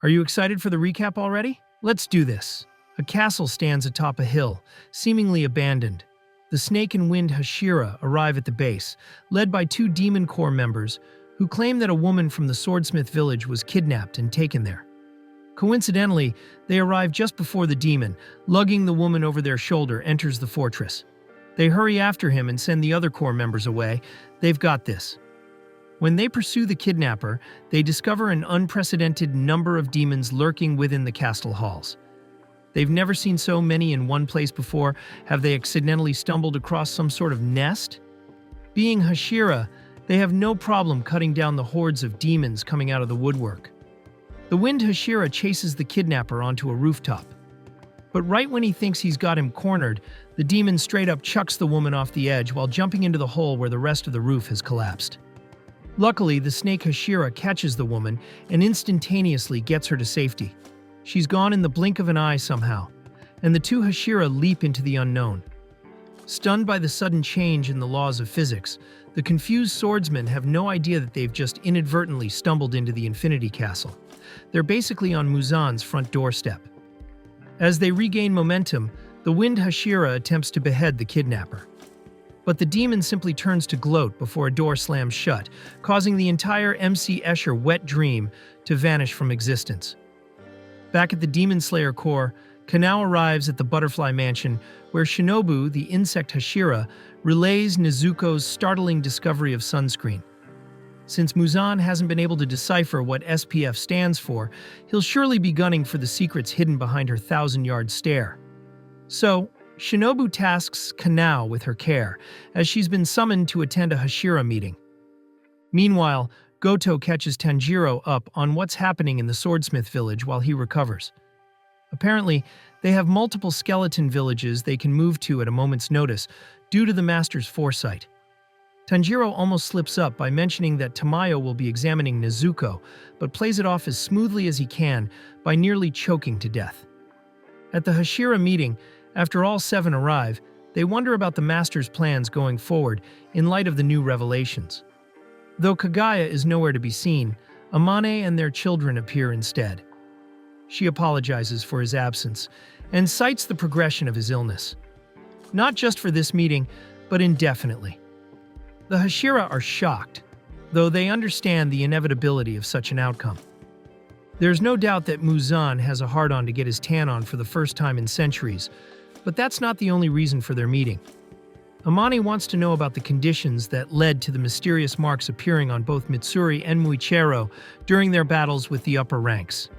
Are you excited for the recap already? Let's do this. A castle stands atop a hill, seemingly abandoned. The Snake and Wind Hashira arrive at the base, led by two Demon Corps members who claim that a woman from the Swordsmith village was kidnapped and taken there. Coincidentally, they arrive just before the demon, lugging the woman over their shoulder, enters the fortress. They hurry after him and send the other Corps members away. They've got this. When they pursue the kidnapper, they discover an unprecedented number of demons lurking within the castle halls. They've never seen so many in one place before. Have they accidentally stumbled across some sort of nest? Being Hashira, they have no problem cutting down the hordes of demons coming out of the woodwork. The Wind Hashira chases the kidnapper onto a rooftop. But right when he thinks he's got him cornered, the demon straight up chucks the woman off the edge while jumping into the hole where the rest of the roof has collapsed. Luckily, the Snake Hashira catches the woman and instantaneously gets her to safety. She's gone in the blink of an eye somehow, and the two Hashira leap into the unknown. Stunned by the sudden change in the laws of physics, the confused swordsmen have no idea that they've just inadvertently stumbled into the Infinity Castle. They're basically on Muzan's front doorstep. As they regain momentum, the Wind Hashira attempts to behead the kidnapper. But the demon simply turns to gloat before a door slams shut, causing the entire MC Escher wet dream to vanish from existence. Back at the Demon Slayer Corps, Kanao arrives at the Butterfly Mansion, where Shinobu, the insect Hashira, relays Nezuko's startling discovery of sunscreen. Since Muzan hasn't been able to decipher what SPF stands for, he'll surely be gunning for the secrets hidden behind her 1,000-yard stare. So, Shinobu tasks Kanao with her care, as she's been summoned to attend a Hashira meeting. Meanwhile, Goto catches Tanjiro up on what's happening in the Swordsmith village while he recovers. Apparently, they have multiple skeleton villages they can move to at a moment's notice, due to the Master's foresight. Tanjiro almost slips up by mentioning that Tamayo will be examining Nezuko, but plays it off as smoothly as he can by nearly choking to death. At the Hashira meeting, after all seven arrive, they wonder about the Master's plans going forward in light of the new revelations. Though Kagaya is nowhere to be seen, Amane and their children appear instead. She apologizes for his absence and cites the progression of his illness. Not just for this meeting, but indefinitely. The Hashira are shocked, though they understand the inevitability of such an outcome. There's no doubt that Muzan has a hard-on to get his tan on for the first time in centuries, but that's not the only reason for their meeting. Amane wants to know about the conditions that led to the mysterious marks appearing on both Mitsuri and Muichiro during their battles with the upper ranks.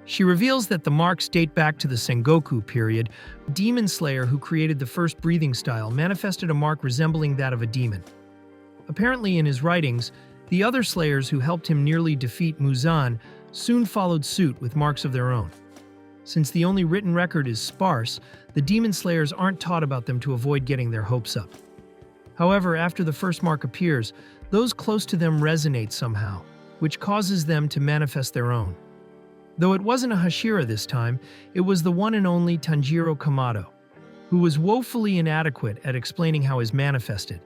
She reveals that the marks date back to the Sengoku period. Demon Slayer, who created the first breathing style, manifested a mark resembling that of a demon. Apparently in his writings, the other Slayers who helped him nearly defeat Muzan soon followed suit with marks of their own. Since the only written record is sparse, the Demon Slayers aren't taught about them to avoid getting their hopes up. However, after the first mark appears, those close to them resonate somehow, which causes them to manifest their own. Though it wasn't a Hashira this time, it was the one and only Tanjiro Kamado, who was woefully inadequate at explaining how his manifested.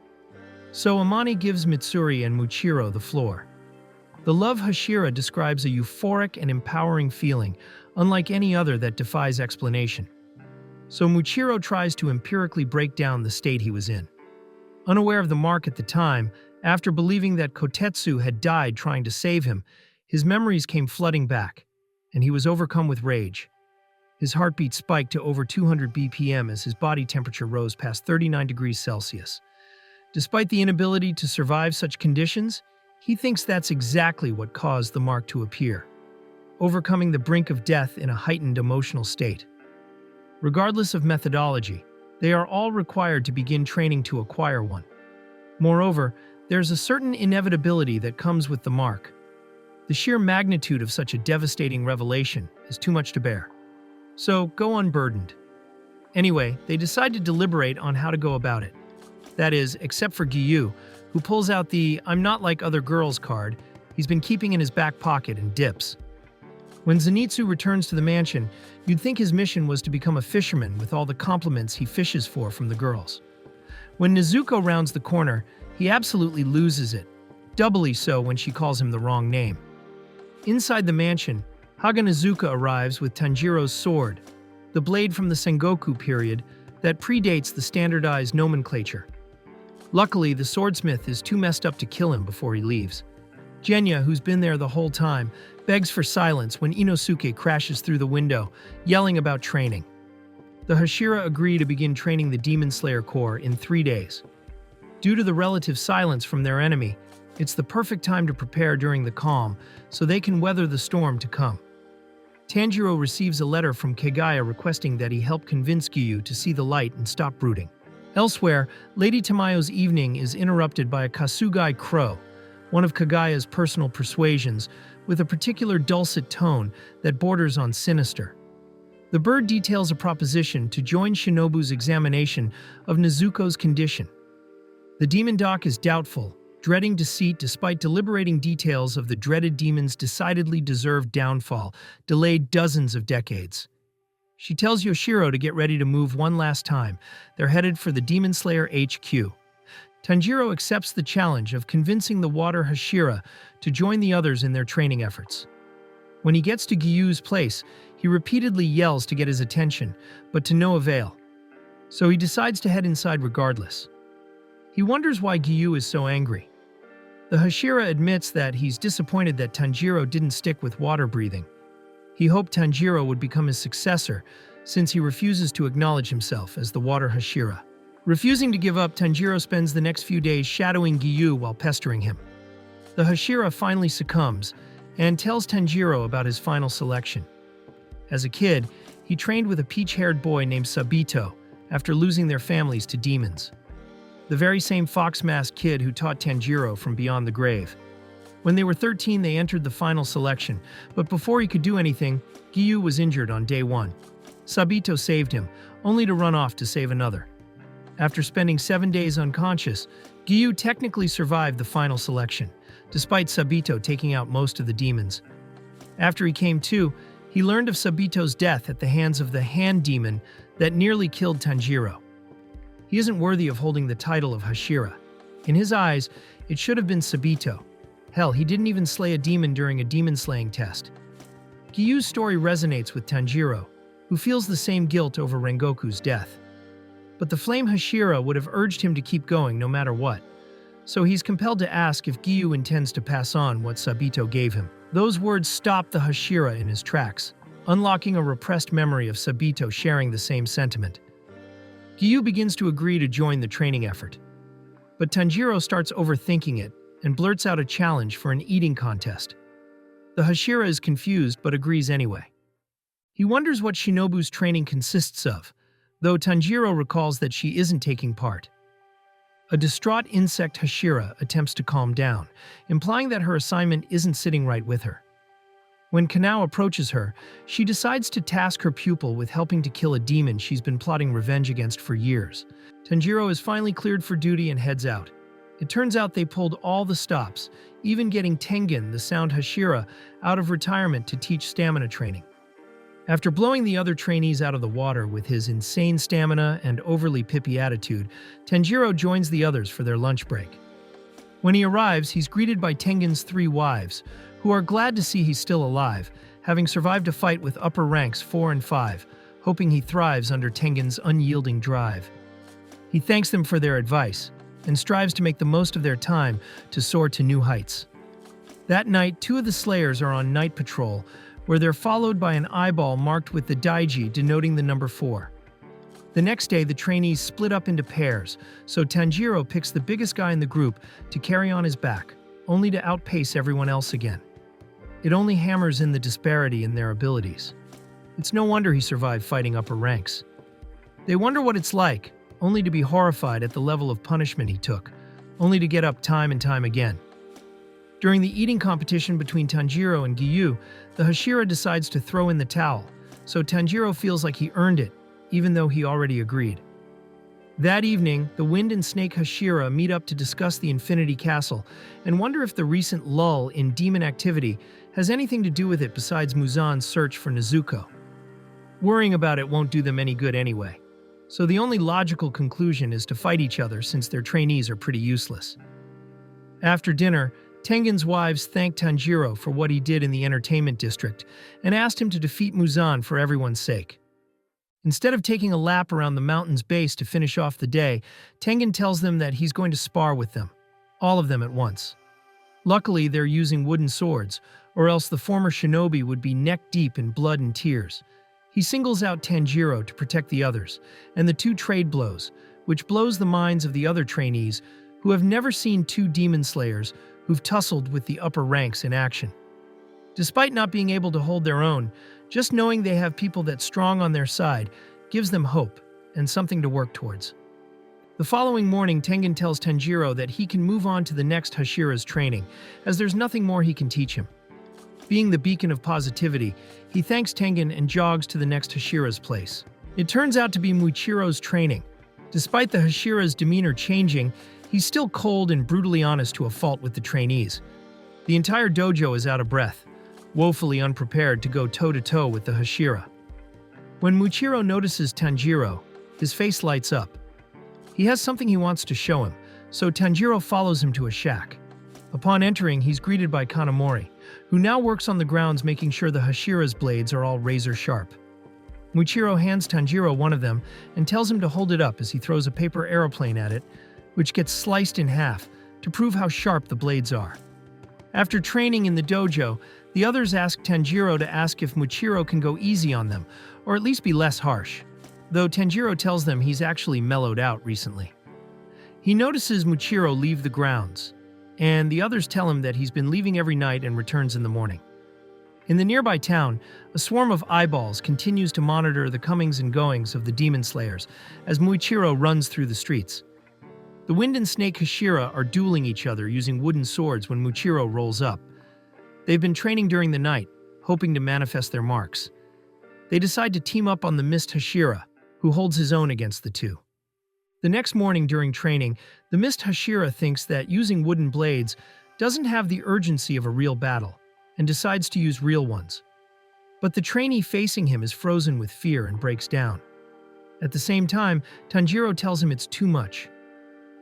So Amane gives Mitsuri and Muichiro the floor. The love Hashira describes a euphoric and empowering feeling, unlike any other that defies explanation. So Muichiro tries to empirically break down the state he was in. Unaware of the mark at the time, after believing that Kotetsu had died trying to save him, his memories came flooding back, and he was overcome with rage. His heartbeat spiked to over 200 BPM as his body temperature rose past 39 degrees Celsius. Despite the inability to survive such conditions, he thinks that's exactly what caused the mark to appear, overcoming the brink of death in a heightened emotional state. Regardless of methodology, they are all required to begin training to acquire one. Moreover, there's a certain inevitability that comes with the mark. The sheer magnitude of such a devastating revelation is too much to bear. So, go unburdened. Anyway, they decide to deliberate on how to go about it. That is, except for Giyu, who pulls out the "I'm not like other girls" card he's been keeping in his back pocket and dips. When Zenitsu returns to the mansion, you'd think his mission was to become a fisherman with all the compliments he fishes for from the girls. When Nezuko rounds the corner, he absolutely loses it, doubly so when she calls him the wrong name. Inside the mansion, Haganazuka arrives with Tanjiro's sword, the blade from the Sengoku period that predates the standardized nomenclature. Luckily, the swordsmith is too messed up to kill him before he leaves. Genya, who's been there the whole time, begs for silence when Inosuke crashes through the window, yelling about training. The Hashira agree to begin training the Demon Slayer Corps in 3 days. Due to the relative silence from their enemy, it's the perfect time to prepare during the calm so they can weather the storm to come. Tanjiro receives a letter from Kagaya requesting that he help convince Giyu to see the light and stop brooding. Elsewhere, Lady Tamayo's evening is interrupted by a Kasugai crow, one of Kagaya's personal persuasions, with a particular dulcet tone that borders on sinister. The bird details a proposition to join Shinobu's examination of Nezuko's condition. The demon doc is doubtful, dreading deceit despite deliberating details of the dreaded demon's decidedly deserved downfall, delayed dozens of decades. She tells Yoshiro to get ready to move one last time. They're headed for the Demon Slayer HQ. Tanjiro accepts the challenge of convincing the Water Hashira to join the others in their training efforts. When he gets to Giyu's place, he repeatedly yells to get his attention, but to no avail. So he decides to head inside regardless. He wonders why Giyu is so angry. The Hashira admits that he's disappointed that Tanjiro didn't stick with water breathing. He hoped Tanjiro would become his successor, since he refuses to acknowledge himself as the Water Hashira. Refusing to give up, Tanjiro spends the next few days shadowing Giyu while pestering him. The Hashira finally succumbs and tells Tanjiro about his final selection. As a kid, he trained with a peach-haired boy named Sabito after losing their families to demons. The very same fox-masked kid who taught Tanjiro from beyond the grave. When they were 13, they entered the final selection, but before he could do anything, Giyu was injured on day 1. Sabito saved him, only to run off to save another. After spending 7 days unconscious, Giyu technically survived the final selection, despite Sabito taking out most of the demons. After he came to, he learned of Sabito's death at the hands of the hand demon that nearly killed Tanjiro. He isn't worthy of holding the title of Hashira. In his eyes, it should have been Sabito. Hell, he didn't even slay a demon during a demon-slaying test. Giyu's story resonates with Tanjiro, who feels the same guilt over Rengoku's death. But the Flame Hashira would have urged him to keep going no matter what, so he's compelled to ask if Giyu intends to pass on what Sabito gave him. Those words stop the Hashira in his tracks, unlocking a repressed memory of Sabito sharing the same sentiment. Giyu begins to agree to join the training effort. But Tanjiro starts overthinking it and blurts out a challenge for an eating contest. The Hashira is confused but agrees anyway. He wonders what Shinobu's training consists of, though Tanjiro recalls that she isn't taking part. A distraught insect Hashira attempts to calm down, implying that her assignment isn't sitting right with her. When Kanao approaches her, she decides to task her pupil with helping to kill a demon she's been plotting revenge against for years. Tanjiro is finally cleared for duty and heads out. It turns out they pulled all the stops, even getting Tengen, the sound Hashira, out of retirement to teach stamina training. After blowing the other trainees out of the water with his insane stamina and overly pippy attitude, Tanjiro joins the others for their lunch break. When he arrives, he's greeted by Tengen's 3 wives, who are glad to see he's still alive, having survived a fight with upper ranks 4 and 5, hoping he thrives under Tengen's unyielding drive. He thanks them for their advice, and strives to make the most of their time to soar to new heights. That night, 2 of the Slayers are on night patrol, where they're followed by an eyeball marked with the daiji denoting the number 4. The next day, the trainees split up into pairs, so Tanjiro picks the biggest guy in the group to carry on his back, only to outpace everyone else again. It only hammers in the disparity in their abilities. It's no wonder he survived fighting upper ranks. They wonder what it's like, only to be horrified at the level of punishment he took, only to get up time and time again. During the eating competition between Tanjiro and Giyu, the Hashira decides to throw in the towel, so Tanjiro feels like he earned it, even though he already agreed. That evening, the Wind and Snake Hashira meet up to discuss the Infinity Castle and wonder if the recent lull in demon activity has anything to do with it besides Muzan's search for Nezuko. Worrying about it won't do them any good anyway, so the only logical conclusion is to fight each other since their trainees are pretty useless. After dinner, Tengen's wives thanked Tanjiro for what he did in the entertainment district and asked him to defeat Muzan for everyone's sake. Instead of taking a lap around the mountain's base to finish off the day, Tengen tells them that he's going to spar with them, all of them at once. Luckily, they're using wooden swords, or else the former shinobi would be neck-deep in blood and tears. He singles out Tanjiro to protect the others, and the two trade blows, which blows the minds of the other trainees who have never seen two demon slayers who've tussled with the upper ranks in action. Despite not being able to hold their own, just knowing they have people that strong on their side gives them hope and something to work towards. The following morning, Tengen tells Tanjiro that he can move on to the next Hashira's training, as there's nothing more he can teach him. Being the beacon of positivity, he thanks Tengen and jogs to the next Hashira's place. It turns out to be Muichiro's training. Despite the Hashira's demeanor changing, he's still cold and brutally honest to a fault with the trainees. The entire dojo is out of breath, woefully unprepared to go toe-to-toe with the Hashira. When Muichiro notices Tanjiro, his face lights up. He has something he wants to show him, so Tanjiro follows him to a shack. Upon entering, he's greeted by Kanamori, who now works on the grounds making sure the Hashira's blades are all razor-sharp. Muichiro hands Tanjiro one of them and tells him to hold it up as he throws a paper aeroplane at it, which gets sliced in half to prove how sharp the blades are. After training in the dojo, the others ask Tanjiro to ask if Muichiro can go easy on them, or at least be less harsh, though Tanjiro tells them he's actually mellowed out recently. He notices Muichiro leave the grounds, and the others tell him that he's been leaving every night and returns in the morning. In the nearby town, a swarm of eyeballs continues to monitor the comings and goings of the demon slayers as Muichiro runs through the streets. The Wind and Snake Hashira are dueling each other using wooden swords when Muichiro rolls up. They've been training during the night, hoping to manifest their marks. They decide to team up on the Mist Hashira, who holds his own against the two. The next morning during training, the Mist Hashira thinks that using wooden blades doesn't have the urgency of a real battle, and decides to use real ones. But the trainee facing him is frozen with fear and breaks down. At the same time, Tanjiro tells him it's too much.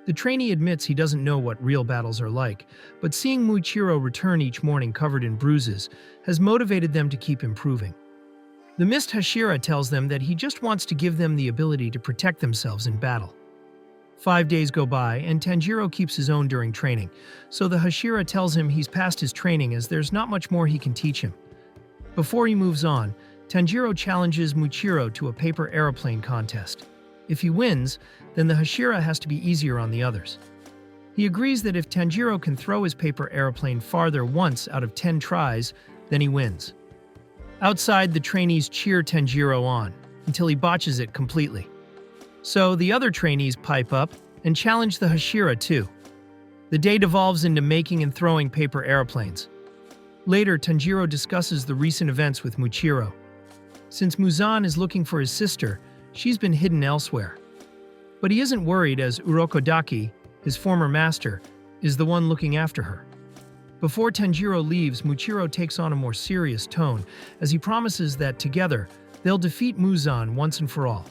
The trainee admits he doesn't know what real battles are like, but seeing Muichiro return each morning covered in bruises has motivated them to keep improving. The Mist Hashira tells them that he just wants to give them the ability to protect themselves in battle. 5 days go by, and Tanjiro keeps his own during training, so the Hashira tells him he's past his training as there's not much more he can teach him. Before he moves on, Tanjiro challenges Muichiro to a paper aeroplane contest. If he wins, then the Hashira has to be easier on the others. He agrees that if Tanjiro can throw his paper aeroplane farther once out of 10 tries, then he wins. Outside, the trainees cheer Tanjiro on, until he botches it completely. So the other trainees pipe up and challenge the Hashira too. The day devolves into making and throwing paper aeroplanes. Later, Tanjiro discusses the recent events with Muichiro. Since Muzan is looking for his sister, she's been hidden elsewhere. But he isn't worried as Urokodaki, his former master, is the one looking after her. Before Tanjiro leaves, Muichiro takes on a more serious tone as he promises that together, they'll defeat Muzan once and for all.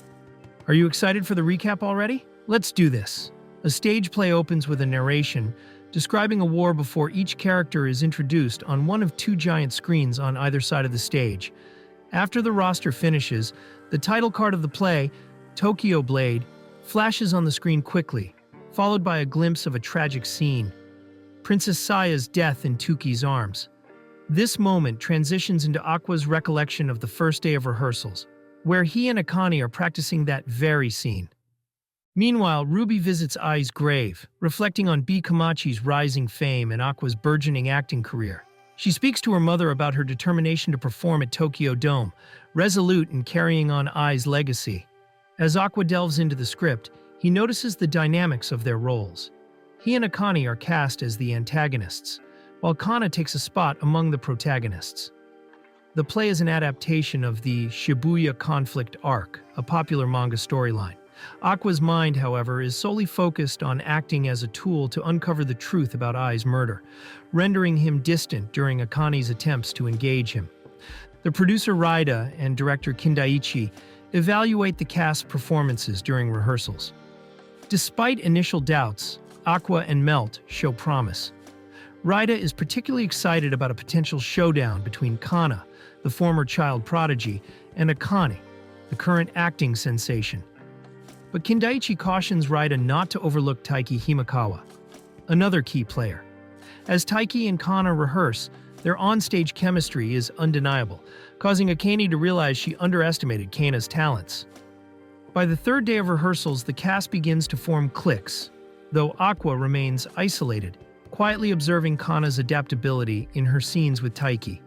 Are you excited for the recap already? Let's do this. A stage play opens with a narration describing a war before each character is introduced on one of 2 giant screens on either side of the stage. After the roster finishes, the title card of the play, Tokyo Blade, flashes on the screen quickly, followed by a glimpse of a tragic scene. Princess Saya's death in Tuki's arms. This moment transitions into Aqua's recollection of the first day of rehearsals, where he and Akane are practicing that very scene. Meanwhile, Ruby visits Ai's grave, reflecting on B. Kamachi's rising fame and Aqua's burgeoning acting career. She speaks to her mother about her determination to perform at Tokyo Dome, resolute in carrying on Ai's legacy. As Aqua delves into the script, he notices the dynamics of their roles. He and Akane are cast as the antagonists, while Kana takes a spot among the protagonists. The play is an adaptation of the Shibuya conflict arc, a popular manga storyline. Aqua's mind, however, is solely focused on acting as a tool to uncover the truth about Ai's murder, rendering him distant during Akane's attempts to engage him. The producer Raida and director Kindaichi evaluate the cast's performances during rehearsals. Despite initial doubts, Aqua and Melt show promise. Raida is particularly excited about a potential showdown between Kana, the former child prodigy, and Akane, the current acting sensation. But Kindaichi cautions Raida not to overlook Taiki Himekawa, another key player. As Taiki and Kana rehearse, their on-stage chemistry is undeniable, causing Akane to realize she underestimated Kana's talents. By the third day of rehearsals, the cast begins to form cliques, though Aqua remains isolated, quietly observing Kana's adaptability in her scenes with Taiki.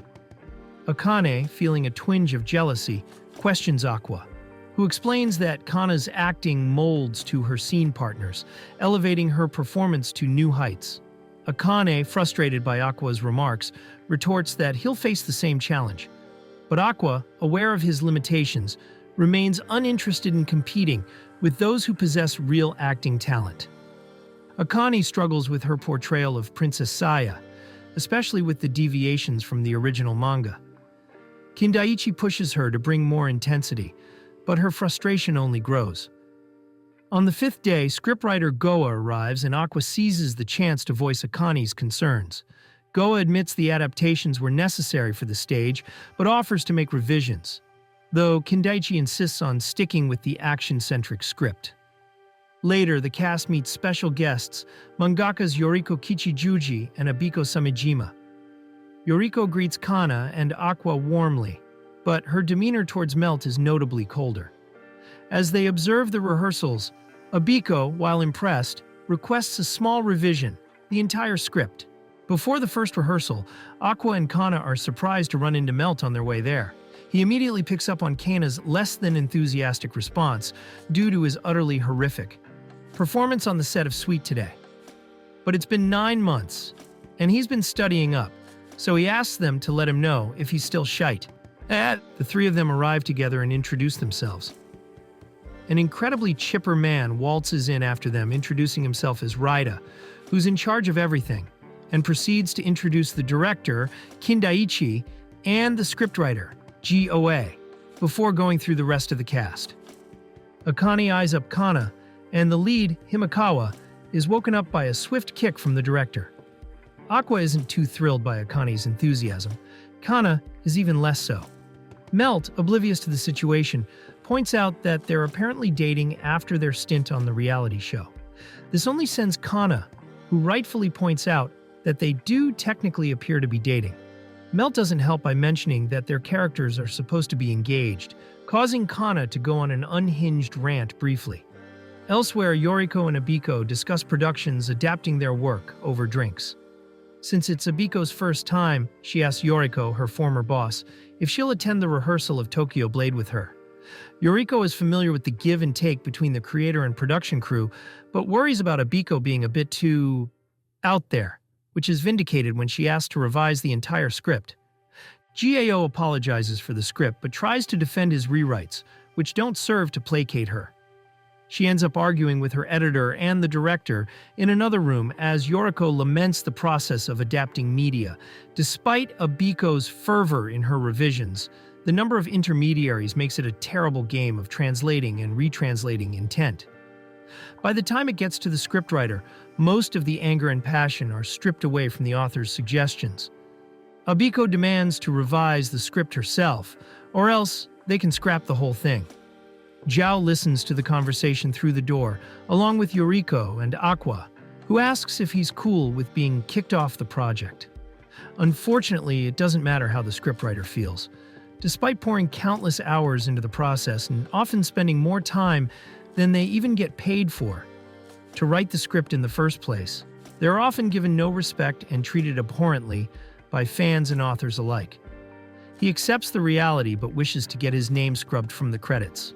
Akane, feeling a twinge of jealousy, questions Aqua, who explains that Kana's acting molds to her scene partners, elevating her performance to new heights. Akane, frustrated by Aqua's remarks, retorts that he'll face the same challenge. But Aqua, aware of his limitations, remains uninterested in competing with those who possess real acting talent. Akane struggles with her portrayal of Princess Saya, especially with the deviations from the original manga. Kindaichi pushes her to bring more intensity, but her frustration only grows. On the fifth day, scriptwriter Goa arrives and Aqua seizes the chance to voice Akane's concerns. Goa admits the adaptations were necessary for the stage, but offers to make revisions, though Kindaichi insists on sticking with the action-centric script. Later, the cast meets special guests, mangakas Yoriko Kichijuji and Abiko Samejima. Yoriko greets Kana and Aqua warmly, but her demeanor towards Melt is notably colder. As they observe the rehearsals, Abiko, while impressed, requests a small revision, the entire script. Before the first rehearsal, Aqua and Kana are surprised to run into Melt on their way there. He immediately picks up on Kana's less-than-enthusiastic response due to his utterly horrific performance on the set of Sweet Today. But it's been 9 months, and he's been studying up, so he asks them to let him know if he's still shite. The three of them arrive together and introduce themselves. An incredibly chipper man waltzes in after them, introducing himself as Raida, who's in charge of everything, and proceeds to introduce the director, Kindaichi, and the scriptwriter, Goa, before going through the rest of the cast. Akane eyes up Kana, and the lead, Himekawa, is woken up by a swift kick from the director. Aqua isn't too thrilled by Akane's enthusiasm. Kana is even less so. Melt, oblivious to the situation, points out that they're apparently dating after their stint on the reality show. This only sends Kana, who rightfully points out that they do technically appear to be dating. Melt doesn't help by mentioning that their characters are supposed to be engaged, causing Kana to go on an unhinged rant briefly. Elsewhere, Yoriko and Abiko discuss productions adapting their work over drinks. Since it's Abiko's first time, she asks Yoriko, her former boss, if she'll attend the rehearsal of Tokyo Blade with her. Yoriko is familiar with the give and take between the creator and production crew, but worries about Abiko being a bit too out there, which is vindicated when she asks to revise the entire script. GAO apologizes for the script but tries to defend his rewrites, which don't serve to placate her. She ends up arguing with her editor and the director in another room as Yoriko laments the process of adapting media. Despite Abiko's fervor in her revisions, the number of intermediaries makes it a terrible game of translating and retranslating intent. By the time it gets to the scriptwriter, most of the anger and passion are stripped away from the author's suggestions. Abiko demands to revise the script herself, or else they can scrap the whole thing. Zhao listens to the conversation through the door, along with Yoriko and Aqua, who asks if he's cool with being kicked off the project. Unfortunately, it doesn't matter how the scriptwriter feels. Despite pouring countless hours into the process and often spending more time than they even get paid for to write the script in the first place, they're often given no respect and treated abhorrently by fans and authors alike. He accepts the reality but wishes to get his name scrubbed from the credits.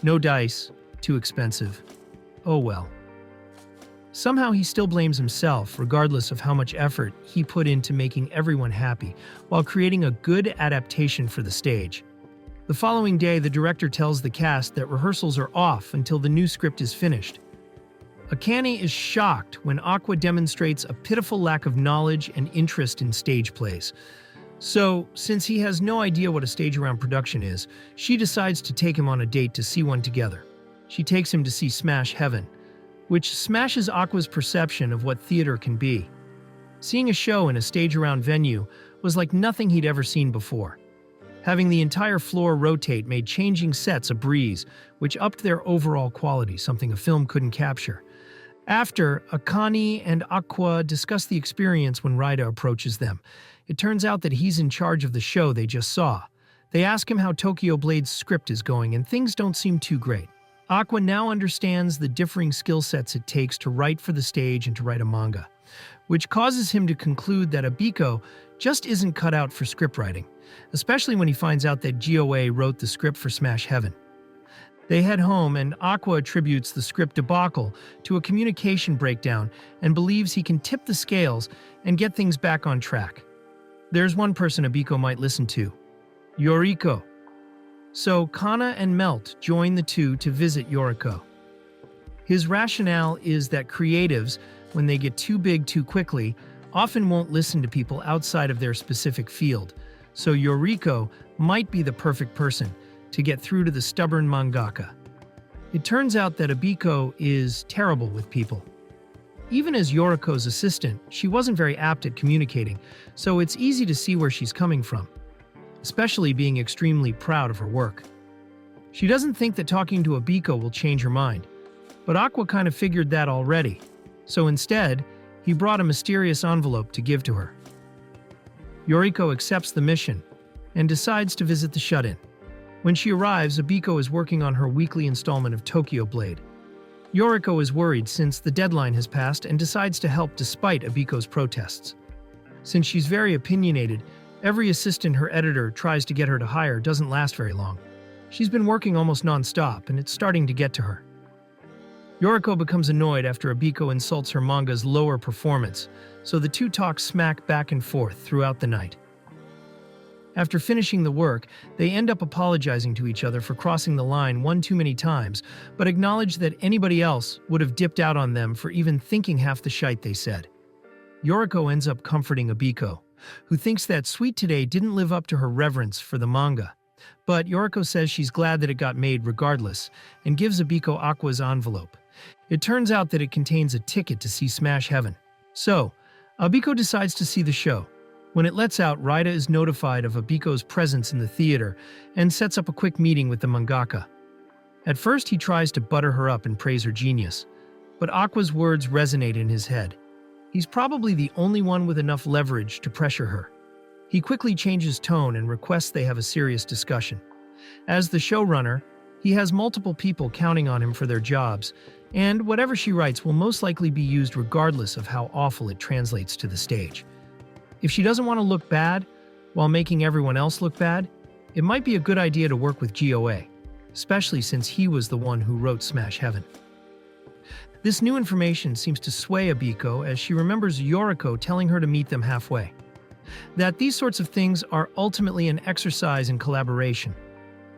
No dice, too expensive. Oh well. Somehow he still blames himself, regardless of how much effort he put into making everyone happy, while creating a good adaptation for the stage. The following day, the director tells the cast that rehearsals are off until the new script is finished. Akane is shocked when Aqua demonstrates a pitiful lack of knowledge and interest in stage plays. So, since he has no idea what a stage-around production is, she decides to take him on a date to see one together. She takes him to see Smash Heaven, which smashes Aqua's perception of what theater can be. Seeing a show in a stage-around venue was like nothing he'd ever seen before. Having the entire floor rotate made changing sets a breeze, which upped their overall quality, something a film couldn't capture. After, Akane and Aqua discuss the experience when Raida approaches them. It turns out that he's in charge of the show they just saw. They ask him how Tokyo Blade's script is going, and things don't seem too great. Aqua now understands the differing skill sets it takes to write for the stage and to write a manga, which causes him to conclude that Abiko just isn't cut out for script writing, especially when he finds out that Giyu wrote the script for Smash Heaven. They head home, and Aqua attributes the script debacle to a communication breakdown and believes he can tip the scales and get things back on track. There's one person Abiko might listen to, Yoriko. So Kana and Melt join the two to visit Yoriko. His rationale is that creatives, when they get too big too quickly, often won't listen to people outside of their specific field, so Yoriko might be the perfect person to get through to the stubborn mangaka. It turns out that Abiko is terrible with people. Even as Yoriko's assistant, she wasn't very apt at communicating, so it's easy to see where she's coming from, especially being extremely proud of her work. She doesn't think that talking to Abiko will change her mind, but Aqua kind of figured that already, so instead, he brought a mysterious envelope to give to her. Yoriko accepts the mission and decides to visit the shut-in. When she arrives, Abiko is working on her weekly installment of Tokyo Blade. Yoriko is worried since the deadline has passed and decides to help despite Abiko's protests. Since she's very opinionated, every assistant her editor tries to get her to hire doesn't last very long. She's been working almost non-stop, and it's starting to get to her. Yoriko becomes annoyed after Abiko insults her manga's lower performance, so the two talk smack back and forth throughout the night. After finishing the work, they end up apologizing to each other for crossing the line one too many times, but acknowledge that anybody else would have dipped out on them for even thinking half the shite they said. Yoriko ends up comforting Abiko, who thinks that Sweet Today didn't live up to her reverence for the manga. But Yoriko says she's glad that it got made regardless, and gives Abiko Aqua's envelope. It turns out that it contains a ticket to see Smash Heaven. So, Abiko decides to see the show. When it lets out, Raida is notified of Abiko's presence in the theater and sets up a quick meeting with the mangaka. At first, he tries to butter her up and praise her genius, but Aqua's words resonate in his head. He's probably the only one with enough leverage to pressure her. He quickly changes tone and requests they have a serious discussion. As the showrunner, he has multiple people counting on him for their jobs, and whatever she writes will most likely be used regardless of how awful it translates to the stage. If she doesn't want to look bad while making everyone else look bad, it might be a good idea to work with Giyu, especially since he was the one who wrote Smash Heaven. This new information seems to sway Abiko as she remembers Yoriko telling her to meet them halfway. That these sorts of things are ultimately an exercise in collaboration.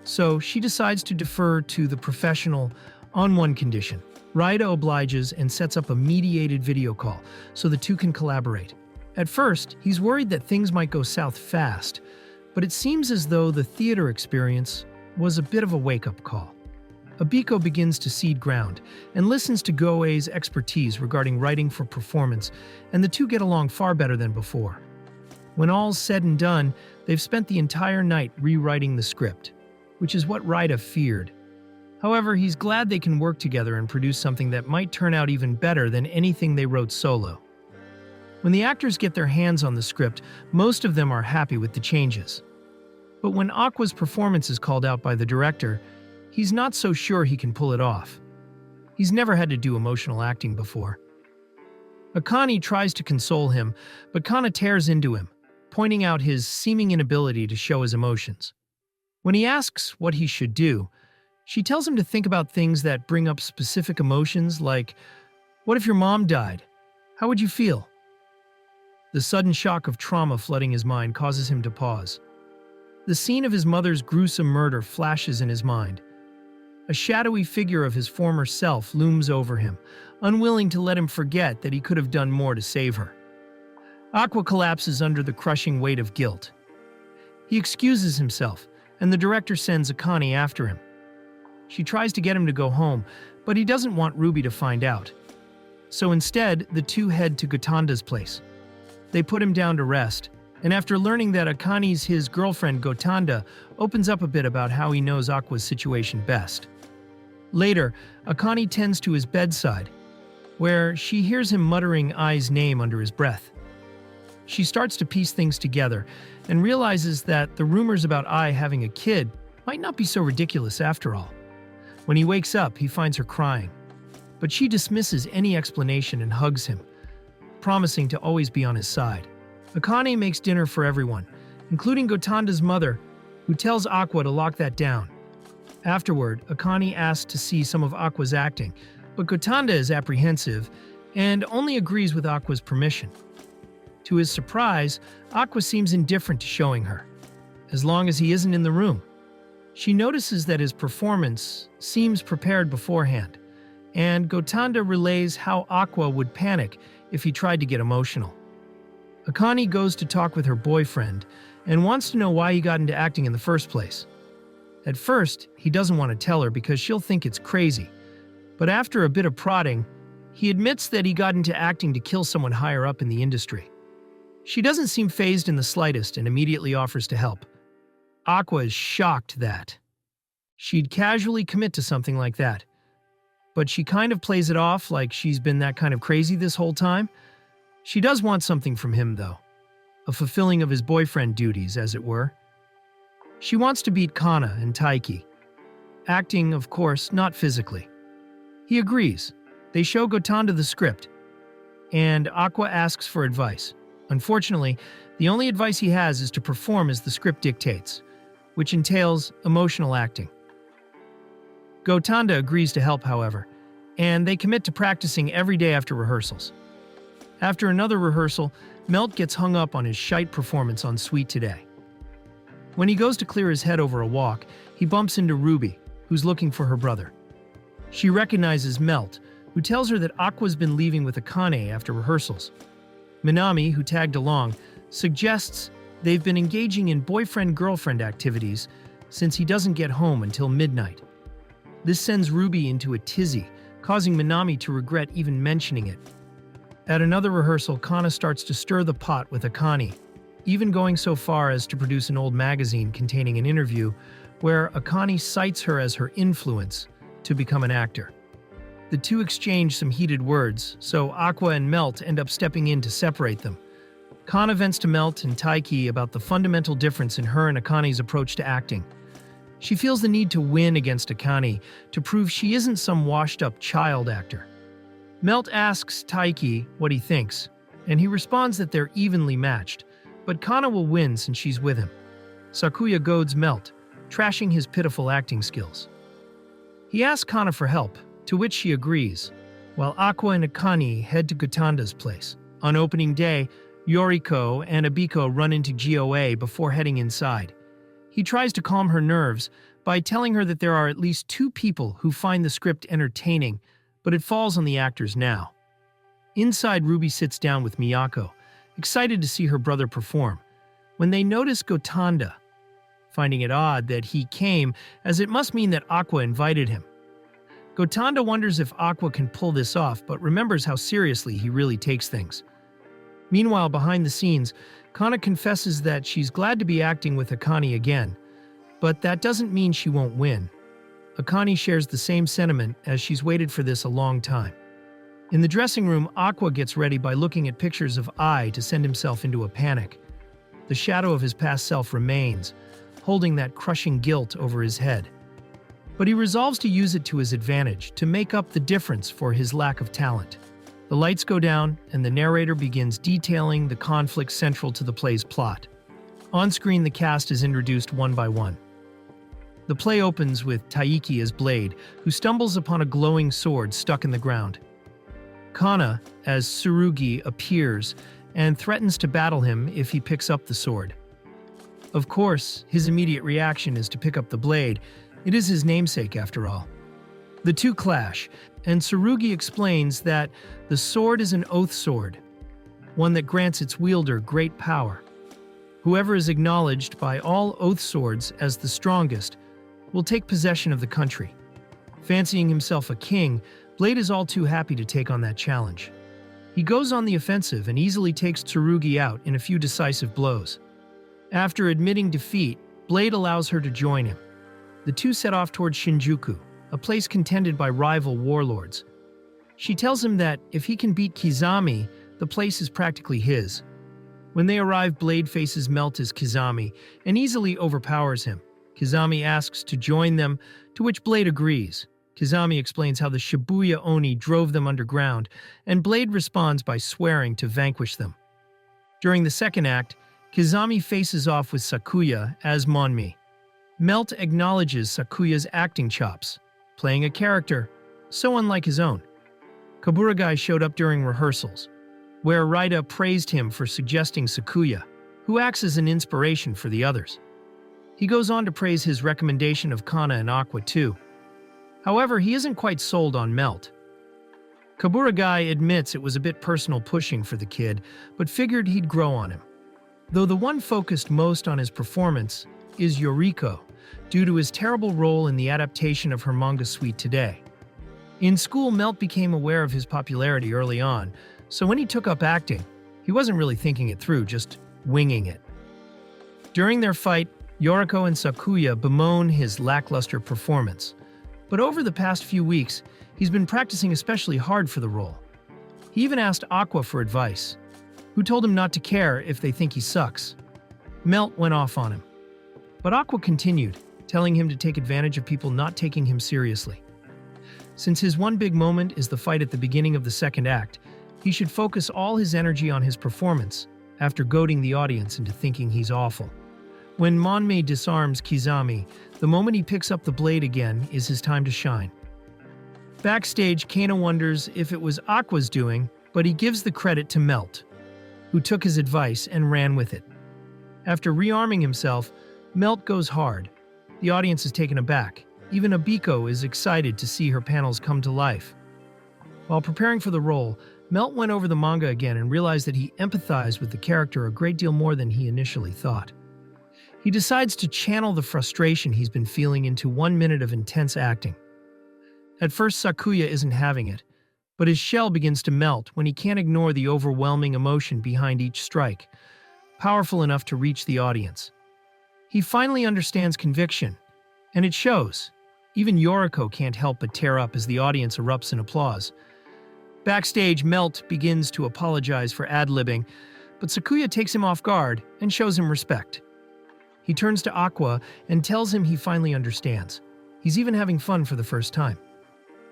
So she decides to defer to the professional on one condition. Raida obliges and sets up a mediated video call so the two can collaborate. At first, he's worried that things might go south fast, but it seems as though the theater experience was a bit of a wake-up call. Abiko begins to cede ground and listens to Goei's expertise regarding writing for performance, and the two get along far better than before. When all's said and done, they've spent the entire night rewriting the script, which is what Raida feared. However, he's glad they can work together and produce something that might turn out even better than anything they wrote solo. When the actors get their hands on the script, most of them are happy with the changes. But when Aqua's performance is called out by the director, he's not so sure he can pull it off. He's never had to do emotional acting before. Akane tries to console him, but Kana tears into him, pointing out his seeming inability to show his emotions. When he asks what he should do, she tells him to think about things that bring up specific emotions like, "What if your mom died? How would you feel?" The sudden shock of trauma flooding his mind causes him to pause. The scene of his mother's gruesome murder flashes in his mind. A shadowy figure of his former self looms over him, unwilling to let him forget that he could have done more to save her. Aqua collapses under the crushing weight of guilt. He excuses himself, and the director sends Akane after him. She tries to get him to go home, but he doesn't want Ruby to find out. So instead, the two head to Gatanda's place. They put him down to rest, and after learning that Akane's his girlfriend Gotanda, opens up a bit about how he knows Aqua's situation best. Later, Akane tends to his bedside, where she hears him muttering Ai's name under his breath. She starts to piece things together and realizes that the rumors about Ai having a kid might not be so ridiculous after all. When he wakes up, he finds her crying, but she dismisses any explanation and hugs him, promising to always be on his side. Akane makes dinner for everyone, including Gotanda's mother, who tells Aqua to lock that down. Afterward, Akane asks to see some of Aqua's acting, but Gotanda is apprehensive and only agrees with Aqua's permission. To his surprise, Aqua seems indifferent to showing her, as long as he isn't in the room. She notices that his performance seems prepared beforehand, and Gotanda relays how Aqua would panic if he tried to get emotional. Akane goes to talk with her boyfriend and wants to know why he got into acting in the first place. At first, he doesn't want to tell her because she'll think it's crazy, but after a bit of prodding, he admits that he got into acting to kill someone higher up in the industry. She doesn't seem fazed in the slightest and immediately offers to help. Aqua is shocked that she'd casually commit to something like that, but she kind of plays it off like she's been that kind of crazy this whole time. She does want something from him, though, a fulfilling of his boyfriend duties, as it were. She wants to beat Kana and Taiki. Acting, of course, not physically. He agrees. They show Gotanda the script, and Aqua asks for advice. Unfortunately, the only advice he has is to perform as the script dictates, which entails emotional acting. Gotanda agrees to help, however, and they commit to practicing every day after rehearsals. After another rehearsal, Melt gets hung up on his shite performance on Sweet Today. When he goes to clear his head over a walk, he bumps into Ruby, who's looking for her brother. She recognizes Melt, who tells her that Aqua's been leaving with Akane after rehearsals. Minami, who tagged along, suggests they've been engaging in boyfriend-girlfriend activities since he doesn't get home until midnight. This sends Ruby into a tizzy, causing Minami to regret even mentioning it. At another rehearsal, Kana starts to stir the pot with Akane, even going so far as to produce an old magazine containing an interview where Akane cites her as her influence to become an actor. The two exchange some heated words, so Aqua and Melt end up stepping in to separate them. Kana vents to Melt and Taiki about the fundamental difference in her and Akane's approach to acting. She feels the need to win against Akane to prove she isn't some washed-up child actor. Melt asks Taiki what he thinks, and he responds that they're evenly matched, but Kana will win since she's with him. Sakuya goads Melt, trashing his pitiful acting skills. He asks Kana for help, to which she agrees, while Aqua and Akane head to Gotanda's place. On opening day, Yoriko and Abiko run into GOA before heading inside. He tries to calm her nerves by telling her that there are at least 2 people who find the script entertaining, but it falls on the actors now. Inside, Ruby sits down with Miyako, excited to see her brother perform, when they notice Gotanda, finding it odd that he came, as it must mean that Aqua invited him. Gotanda wonders if Aqua can pull this off, but remembers how seriously he really takes things. Meanwhile, behind the scenes, Kana confesses that she's glad to be acting with Akane again, but that doesn't mean she won't win. Akane shares the same sentiment, as she's waited for this a long time. In the dressing room, Aqua gets ready by looking at pictures of Ai to send himself into a panic. The shadow of his past self remains, holding that crushing guilt over his head. But he resolves to use it to his advantage, to make up the difference for his lack of talent. The lights go down, and the narrator begins detailing the conflict central to the play's plot. On screen, the cast is introduced one by one. The play opens with Taiki as Blade, who stumbles upon a glowing sword stuck in the ground. Kana, as Tsurugi, appears and threatens to battle him if he picks up the sword. Of course, his immediate reaction is to pick up the blade. It is his namesake, after all. The two clash, and Tsurugi explains that the sword is an oath sword, one that grants its wielder great power. Whoever is acknowledged by all oath swords as the strongest will take possession of the country. Fancying himself a king, Blade is all too happy to take on that challenge. He goes on the offensive and easily takes Tsurugi out in a few decisive blows. After admitting defeat, Blade allows her to join him. The two set off towards Shinjuku, a place contended by rival warlords. She tells him that if he can beat Kizami, the place is practically his. When they arrive, Blade faces Melt as Kizami and easily overpowers him. Kizami asks to join them, to which Blade agrees. Kizami explains how the Shibuya Oni drove them underground, and Blade responds by swearing to vanquish them. During the second act, Kizami faces off with Sakuya as Monmi. Melt acknowledges Sakuya's acting chops, playing a character so unlike his own. Kaburagai showed up during rehearsals, where Raida praised him for suggesting Sakuya, who acts as an inspiration for the others. He goes on to praise his recommendation of Kana and Aqua too. However, he isn't quite sold on Melt. Kaburagai admits it was a bit personal pushing for the kid, but figured he'd grow on him. Though the one focused most on his performance is Yoriko, due to his terrible role in the adaptation of her manga Sweet Today. In school, Melt became aware of his popularity early on, so when he took up acting, he wasn't really thinking it through, just winging it. During their fight, Yoriko and Sakuya bemoan his lackluster performance. But over the past few weeks, he's been practicing especially hard for the role. He even asked Aqua for advice, who told him not to care if they think he sucks. Melt went off on him. But Aqua continued, telling him to take advantage of people not taking him seriously. Since his one big moment is the fight at the beginning of the second act, he should focus all his energy on his performance, after goading the audience into thinking he's awful. When Monmi disarms Kizami, the moment he picks up the blade again is his time to shine. Backstage, Kana wonders if it was Aqua's doing, but he gives the credit to Melt, who took his advice and ran with it. After rearming himself, Melt goes hard. The audience is taken aback. Even Abiko is excited to see her panels come to life. While preparing for the role, Melt went over the manga again and realized that he empathized with the character a great deal more than he initially thought. He decides to channel the frustration he's been feeling into 1 minute of intense acting. At first, Sakuya isn't having it, but his shell begins to melt when he can't ignore the overwhelming emotion behind each strike, powerful enough to reach the audience. He finally understands conviction, and it shows. Even Yoriko can't help but tear up as the audience erupts in applause. Backstage, Melt begins to apologize for ad-libbing, but Sakuya takes him off guard and shows him respect. He turns to Aqua and tells him he finally understands. He's even having fun for the first time.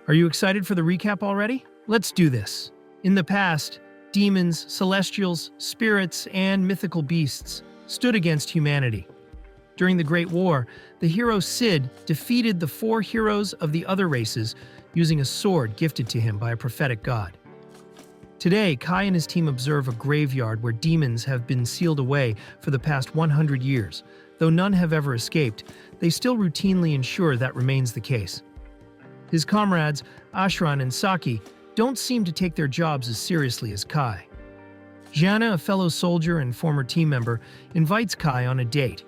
Are you excited for the recap already? Let's do this. In the past, demons, celestials, spirits, and mythical beasts stood against humanity. During the Great War, the hero Cid defeated the 4 heroes of the other races using a sword gifted to him by a prophetic god. Today, Kai and his team observe a graveyard where demons have been sealed away for the past 100 years. Though none have ever escaped, they still routinely ensure that remains the case. His comrades, Ashran and Saki, don't seem to take their jobs as seriously as Kai. Jana, a fellow soldier and former team member, invites Kai on a date.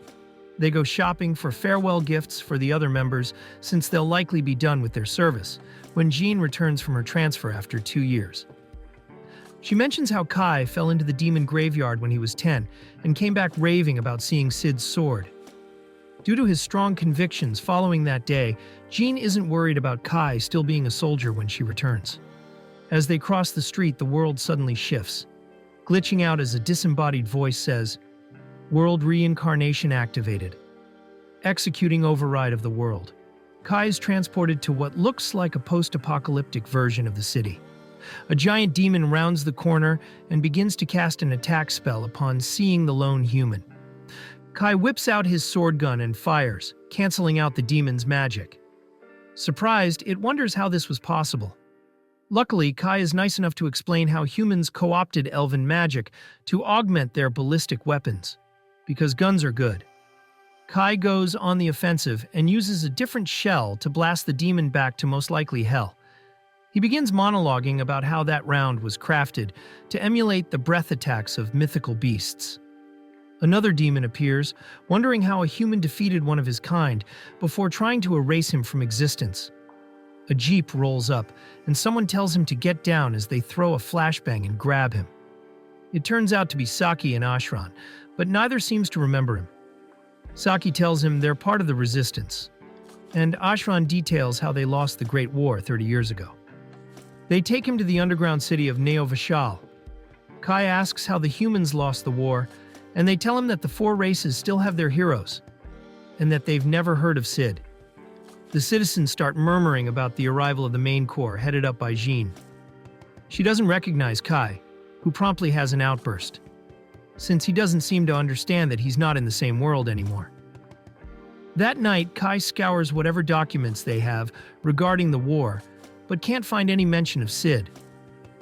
They go shopping for farewell gifts for the other members since they'll likely be done with their service when Jean returns from her transfer after 2 years. She mentions how Kai fell into the demon graveyard when he was 10 and came back raving about seeing Sid's sword. Due to his strong convictions following that day, Jean isn't worried about Kai still being a soldier when she returns. As they cross the street, the world suddenly shifts, glitching out as a disembodied voice says, "World reincarnation activated. Executing override of the world." Kai is transported to what looks like a post-apocalyptic version of the city. A giant demon rounds the corner and begins to cast an attack spell upon seeing the lone human. Kai whips out his sword gun and fires, canceling out the demon's magic. Surprised, it wonders how this was possible. Luckily, Kai is nice enough to explain how humans co-opted elven magic to augment their ballistic weapons, because guns are good. Kai goes on the offensive and uses a different shell to blast the demon back to most likely hell. He begins monologuing about how that round was crafted to emulate the breath attacks of mythical beasts. Another demon appears, wondering how a human defeated one of his kind before trying to erase him from existence. A jeep rolls up, and someone tells him to get down as they throw a flashbang and grab him. It turns out to be Saki and Ashran, but neither seems to remember him. Saki tells him they're part of the resistance, and Ashran details how they lost the Great War 30 years ago. They take him to the underground city of Neo-Vishal. Kai asks how the humans lost the war, and they tell him that the four races still have their heroes, and that they've never heard of Sid. The citizens start murmuring about the arrival of the main corps, headed up by Jean. She doesn't recognize Kai, who promptly has an outburst, since he doesn't seem to understand that he's not in the same world anymore. That night, Kai scours whatever documents they have regarding the war, but can't find any mention of Sid.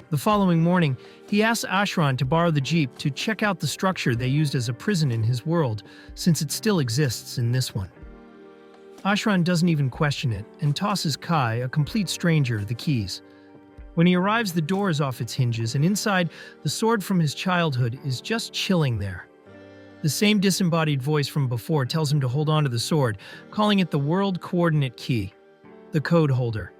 The following morning, he asks Ashran to borrow the jeep to check out the structure they used as a prison in his world, since it still exists in this one. Ashran doesn't even question it and tosses Kai, a complete stranger, the keys. When he arrives, the door is off its hinges, and inside, the sword from his childhood is just chilling there. The same disembodied voice from before tells him to hold on to the sword, calling it the World Coordinate Key, the code holder.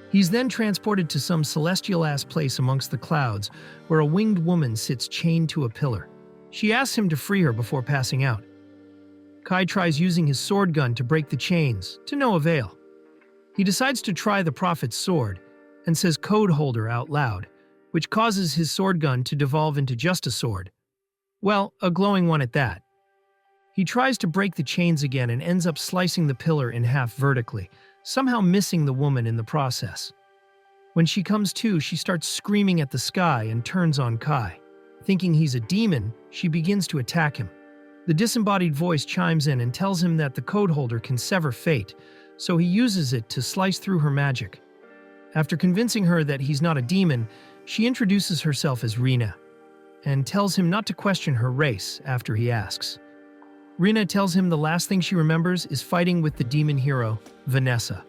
He's then transported to some celestial-ass place amongst the clouds, where a winged woman sits chained to a pillar. She asks him to free her before passing out. Kai tries using his sword gun to break the chains, to no avail. He decides to try the Prophet's sword, and says code holder out loud, which causes his sword gun to devolve into just a sword. Well, a glowing one at that. He tries to break the chains again and ends up slicing the pillar in half vertically, somehow missing the woman in the process. When she comes to, she starts screaming at the sky and turns on Kai. Thinking he's a demon, she begins to attack him. The disembodied voice chimes in and tells him that the code holder can sever fate, so he uses it to slice through her magic. After convincing her that he's not a demon, she introduces herself as Rina, and tells him not to question her race after he asks. Rina tells him the last thing she remembers is fighting with the demon hero, Vanessa.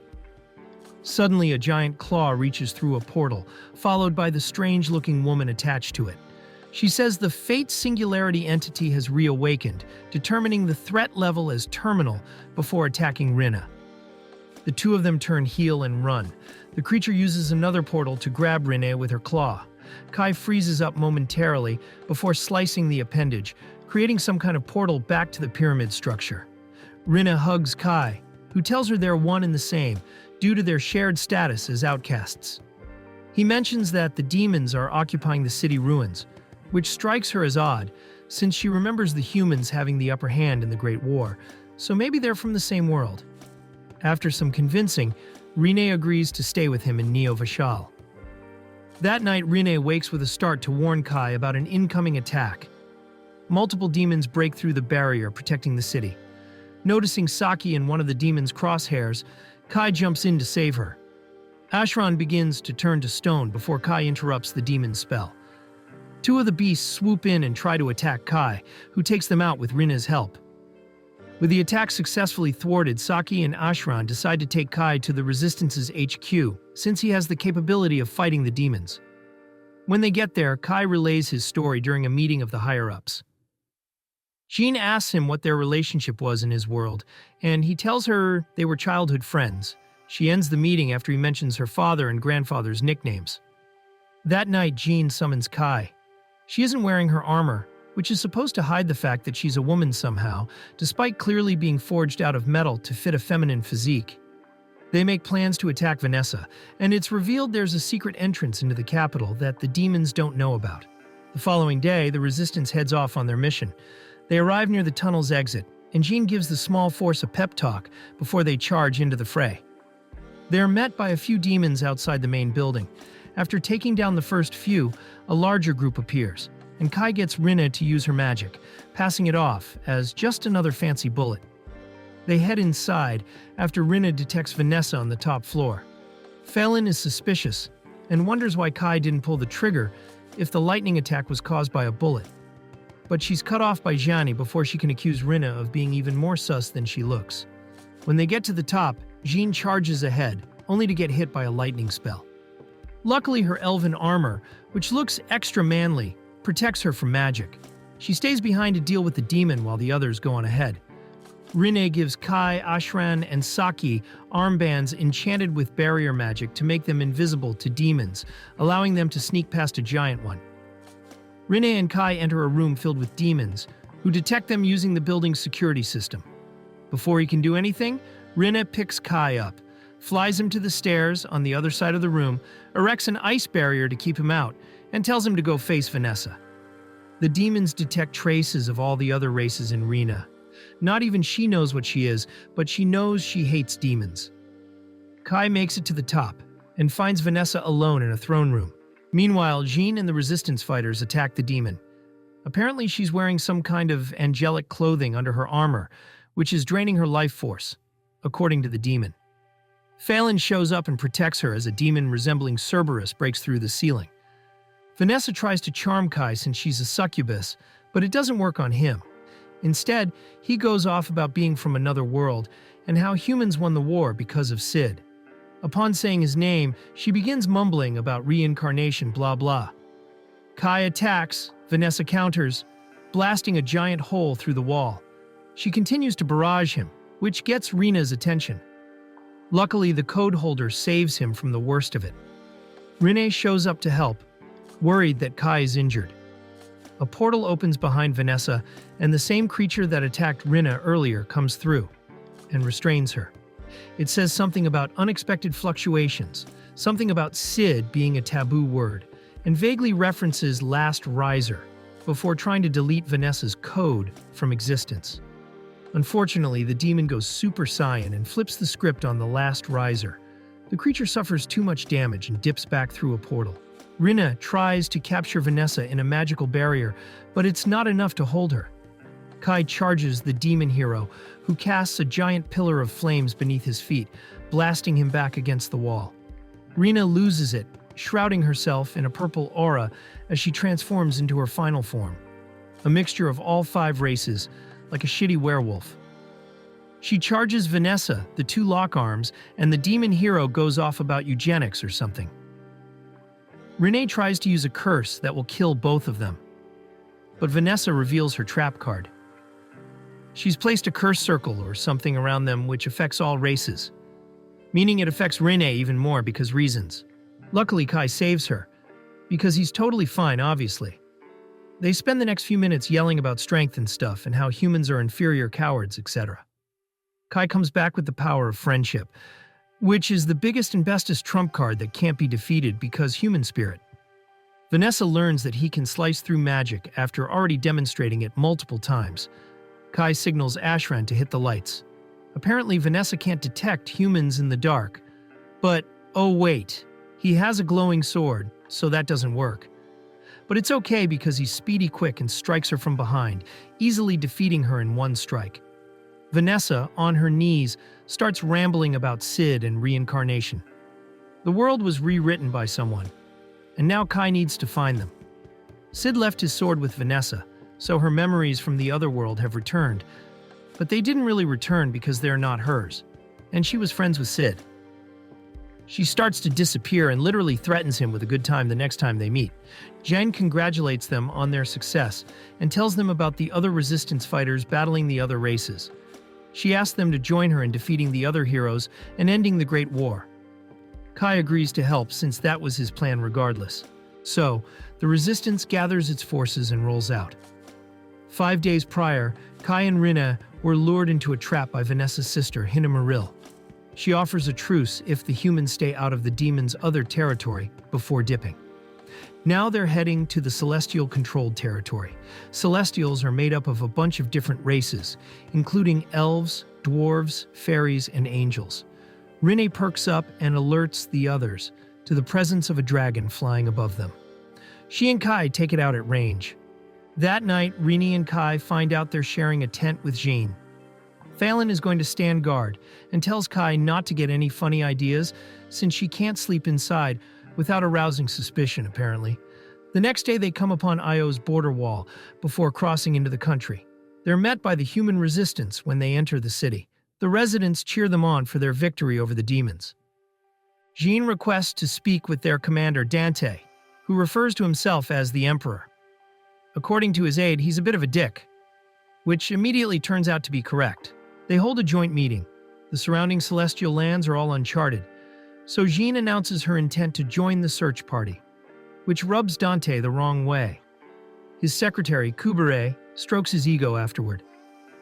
Suddenly, a giant claw reaches through a portal, followed by the strange-looking woman attached to it. She says the Fate Singularity entity has reawakened, determining the threat level as terminal before attacking Rina. The two of them turn heel and run. The creature uses another portal to grab Rina with her claw. Kai freezes up momentarily before slicing the appendage, creating some kind of portal back to the pyramid structure. Rina hugs Kai, who tells her they're one and the same, due to their shared status as outcasts. He mentions that the demons are occupying the city ruins, which strikes her as odd, since she remembers the humans having the upper hand in the Great War, so maybe they're from the same world. After some convincing, Rine agrees to stay with him in Neo-Vishal. That night, Rine wakes with a start to warn Kai about an incoming attack. Multiple demons break through the barrier protecting the city. Noticing Saki in one of the demons' crosshairs, Kai jumps in to save her. Ashran begins to turn to stone before Kai interrupts the demon's spell. Two of the beasts swoop in and try to attack Kai, who takes them out with Rina's help. With the attack successfully thwarted, Saki and Ashran decide to take Kai to the Resistance's HQ, since he has the capability of fighting the demons. When they get there, Kai relays his story during a meeting of the higher-ups. Jean asks him what their relationship was in his world, and he tells her they were childhood friends. She ends the meeting after he mentions her father and grandfather's nicknames. That night, Jean summons Kai. She isn't wearing her armor, which is supposed to hide the fact that she's a woman somehow, despite clearly being forged out of metal to fit a feminine physique. They make plans to attack Vanessa, and it's revealed there's a secret entrance into the capital that the demons don't know about. The following day, the Resistance heads off on their mission. They arrive near the tunnel's exit, and Jean gives the small force a pep talk before they charge into the fray. They are met by a few demons outside the main building. After taking down the first few, a larger group appears, and Kai gets Rina to use her magic, passing it off as just another fancy bullet. They head inside after Rina detects Vanessa on the top floor. Phelan is suspicious and wonders why Kai didn't pull the trigger if the lightning attack was caused by a bullet. But she's cut off by Gianni before she can accuse Rina of being even more sus than she looks. When they get to the top, Jean charges ahead, only to get hit by a lightning spell. Luckily, her elven armor, which looks extra manly, protects her from magic. She stays behind to deal with the demon while the others go on ahead. Rinne gives Kai, Ashran, and Saki armbands enchanted with barrier magic to make them invisible to demons, allowing them to sneak past a giant one. Rinne and Kai enter a room filled with demons, who detect them using the building's security system. Before he can do anything, Rinne picks Kai up, flies him to the stairs on the other side of the room, erects an ice barrier to keep him out, and tells him to go face Vanessa. The demons detect traces of all the other races in Rinne. Not even she knows what she is, but she knows she hates demons. Kai makes it to the top and finds Vanessa alone in a throne room. Meanwhile, Jean and the resistance fighters attack the demon. Apparently, she's wearing some kind of angelic clothing under her armor, which is draining her life force, according to the demon. Phelan shows up and protects her as a demon resembling Cerberus breaks through the ceiling. Vanessa tries to charm Kai since she's a succubus, but it doesn't work on him. Instead, he goes off about being from another world and how humans won the war because of Sid. Upon saying his name, she begins mumbling about reincarnation, blah blah. Kai attacks, Vanessa counters, blasting a giant hole through the wall. She continues to barrage him, which gets Rinne's attention. Luckily, the code holder saves him from the worst of it. Rinne shows up to help, worried that Kai is injured. A portal opens behind Vanessa, and the same creature that attacked Rinne earlier comes through and restrains her. It says something about unexpected fluctuations, something about Sid being a taboo word, and vaguely references Last Riser before trying to delete Vanessa's code from existence. Unfortunately, the demon goes Super Saiyan and flips the script on the Last Riser. The creature suffers too much damage and dips back through a portal. Rinne tries to capture Vanessa in a magical barrier, but it's not enough to hold her. Kai charges the demon hero, who casts a giant pillar of flames beneath his feet, blasting him back against the wall. Rinne loses it, shrouding herself in a purple aura as she transforms into her final form. A mixture of all 5 races, like a shitty werewolf. She charges Vanessa, the 2 lock arms, and the demon hero goes off about eugenics or something. Rinne tries to use a curse that will kill both of them, but Vanessa reveals her trap card. She's placed a curse circle or something around them which affects all races, meaning it affects Rinne even more because reasons. Luckily, Kai saves her, because he's totally fine, obviously. They spend the next few minutes yelling about strength and stuff and how humans are inferior cowards, etc. Kai comes back with the power of friendship, which is the biggest and bestest trump card that can't be defeated because human spirit. Vanessa learns that he can slice through magic after already demonstrating it multiple times. Kai signals Ashran to hit the lights. Apparently, Vanessa can't detect humans in the dark. But, oh wait, he has a glowing sword, so that doesn't work. But it's okay because he's speedy quick and strikes her from behind, easily defeating her in one strike. Vanessa, on her knees, starts rambling about Sid and reincarnation. The world was rewritten by someone, and now Kai needs to find them. Sid left his sword with Vanessa, so her memories from the other world have returned, but they didn't really return because they're not hers, and she was friends with Sid. She starts to disappear and literally threatens him with a good time the next time they meet. Jen congratulates them on their success and tells them about the other resistance fighters battling the other races. She asks them to join her in defeating the other heroes and ending the Great War. Kai agrees to help since that was his plan regardless. So, the resistance gathers its forces and rolls out. 5 days prior, Kai and Rinne were lured into a trap by Vanessa's sister, Hinamaril. She offers a truce if the humans stay out of the demon's other territory before dipping. Now they're heading to the Celestial-controlled territory. Celestials are made up of a bunch of different races, including elves, dwarves, fairies, and angels. Rinne perks up and alerts the others to the presence of a dragon flying above them. She and Kai take it out at range. That night, Rinne and Kai find out they're sharing a tent with Jean. Phelan is going to stand guard and tells Kai not to get any funny ideas since she can't sleep inside without arousing suspicion, apparently. The next day they come upon Io's border wall before crossing into the country. They're met by the human resistance when they enter the city. The residents cheer them on for their victory over the demons. Jean requests to speak with their commander Dante, who refers to himself as the Emperor. According to his aide, he's a bit of a dick, which immediately turns out to be correct. They hold a joint meeting. The surrounding celestial lands are all uncharted, so Jean announces her intent to join the search party, which rubs Dante the wrong way. His secretary, Kubere, strokes his ego afterward.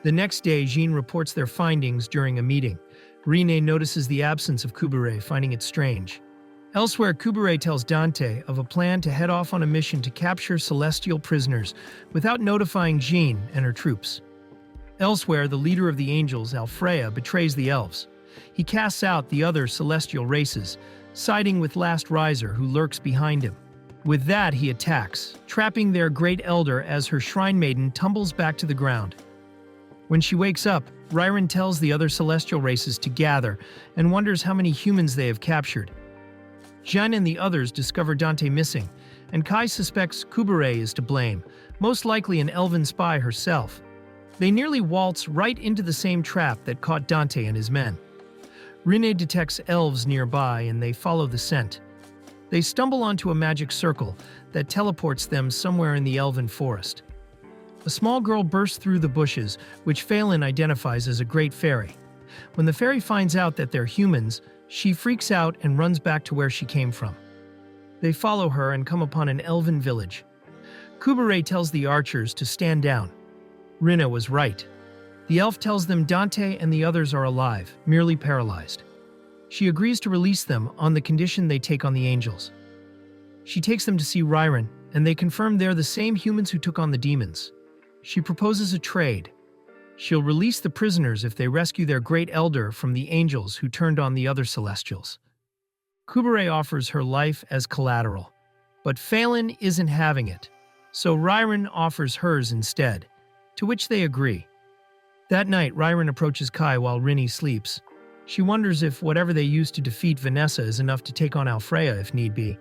The next day, Jean reports their findings during a meeting. Rine notices the absence of Kubere, finding it strange. Elsewhere, Kubere tells Dante of a plan to head off on a mission to capture celestial prisoners without notifying Jean and her troops. Elsewhere, the leader of the angels, Alfreya, betrays the elves. He casts out the other celestial races, siding with Last Riser, who lurks behind him. With that, he attacks, trapping their great elder as her shrine maiden tumbles back to the ground. When she wakes up, Ryron tells the other celestial races to gather and wonders how many humans they have captured. Jeanne and the others discover Dante missing, and Kai suspects Kubere is to blame, most likely an elven spy herself. They nearly waltz right into the same trap that caught Dante and his men. Rine detects elves nearby and they follow the scent. They stumble onto a magic circle that teleports them somewhere in the elven forest. A small girl bursts through the bushes, which Phelan identifies as a great fairy. When the fairy finds out that they're humans, she freaks out and runs back to where she came from. They follow her and come upon an elven village. Kubere tells the archers to stand down. Rina was right. The elf tells them Dante and the others are alive, merely paralyzed. She agrees to release them on the condition they take on the angels. She takes them to see Ryron, and they confirm they're the same humans who took on the demons. She proposes a trade. She'll release the prisoners if they rescue their great elder from the angels who turned on the other celestials. Kubere offers her life as collateral, but Phelan isn't having it, so Ryron offers hers instead, to which they agree. That night, Ryron approaches Kai while Rinny sleeps. She wonders if whatever they used to defeat Vanessa is enough to take on Alfreya if need be.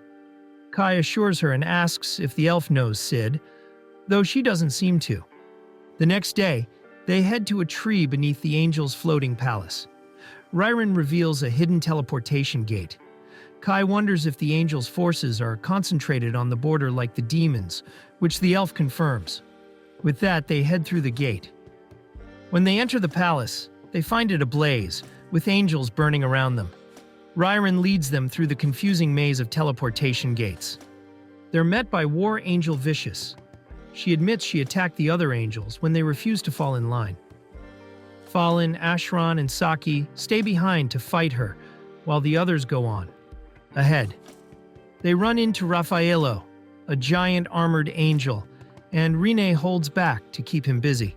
Kai assures her and asks if the elf knows Sid, though she doesn't seem to. The next day, they head to a tree beneath the angel's floating palace. Ryron reveals a hidden teleportation gate. Kai wonders if the angel's forces are concentrated on the border like the demons, which the elf confirms. With that, they head through the gate. When they enter the palace, they find it ablaze, with angels burning around them. Ryron leads them through the confusing maze of teleportation gates. They're met by War Angel Vicious. She admits she attacked the other angels when they refused to fall in line. Fallen, Ashran, and Saki stay behind to fight her, while the others go on. Ahead, they run into Raffaello, a giant armored angel, and Rine holds back to keep him busy.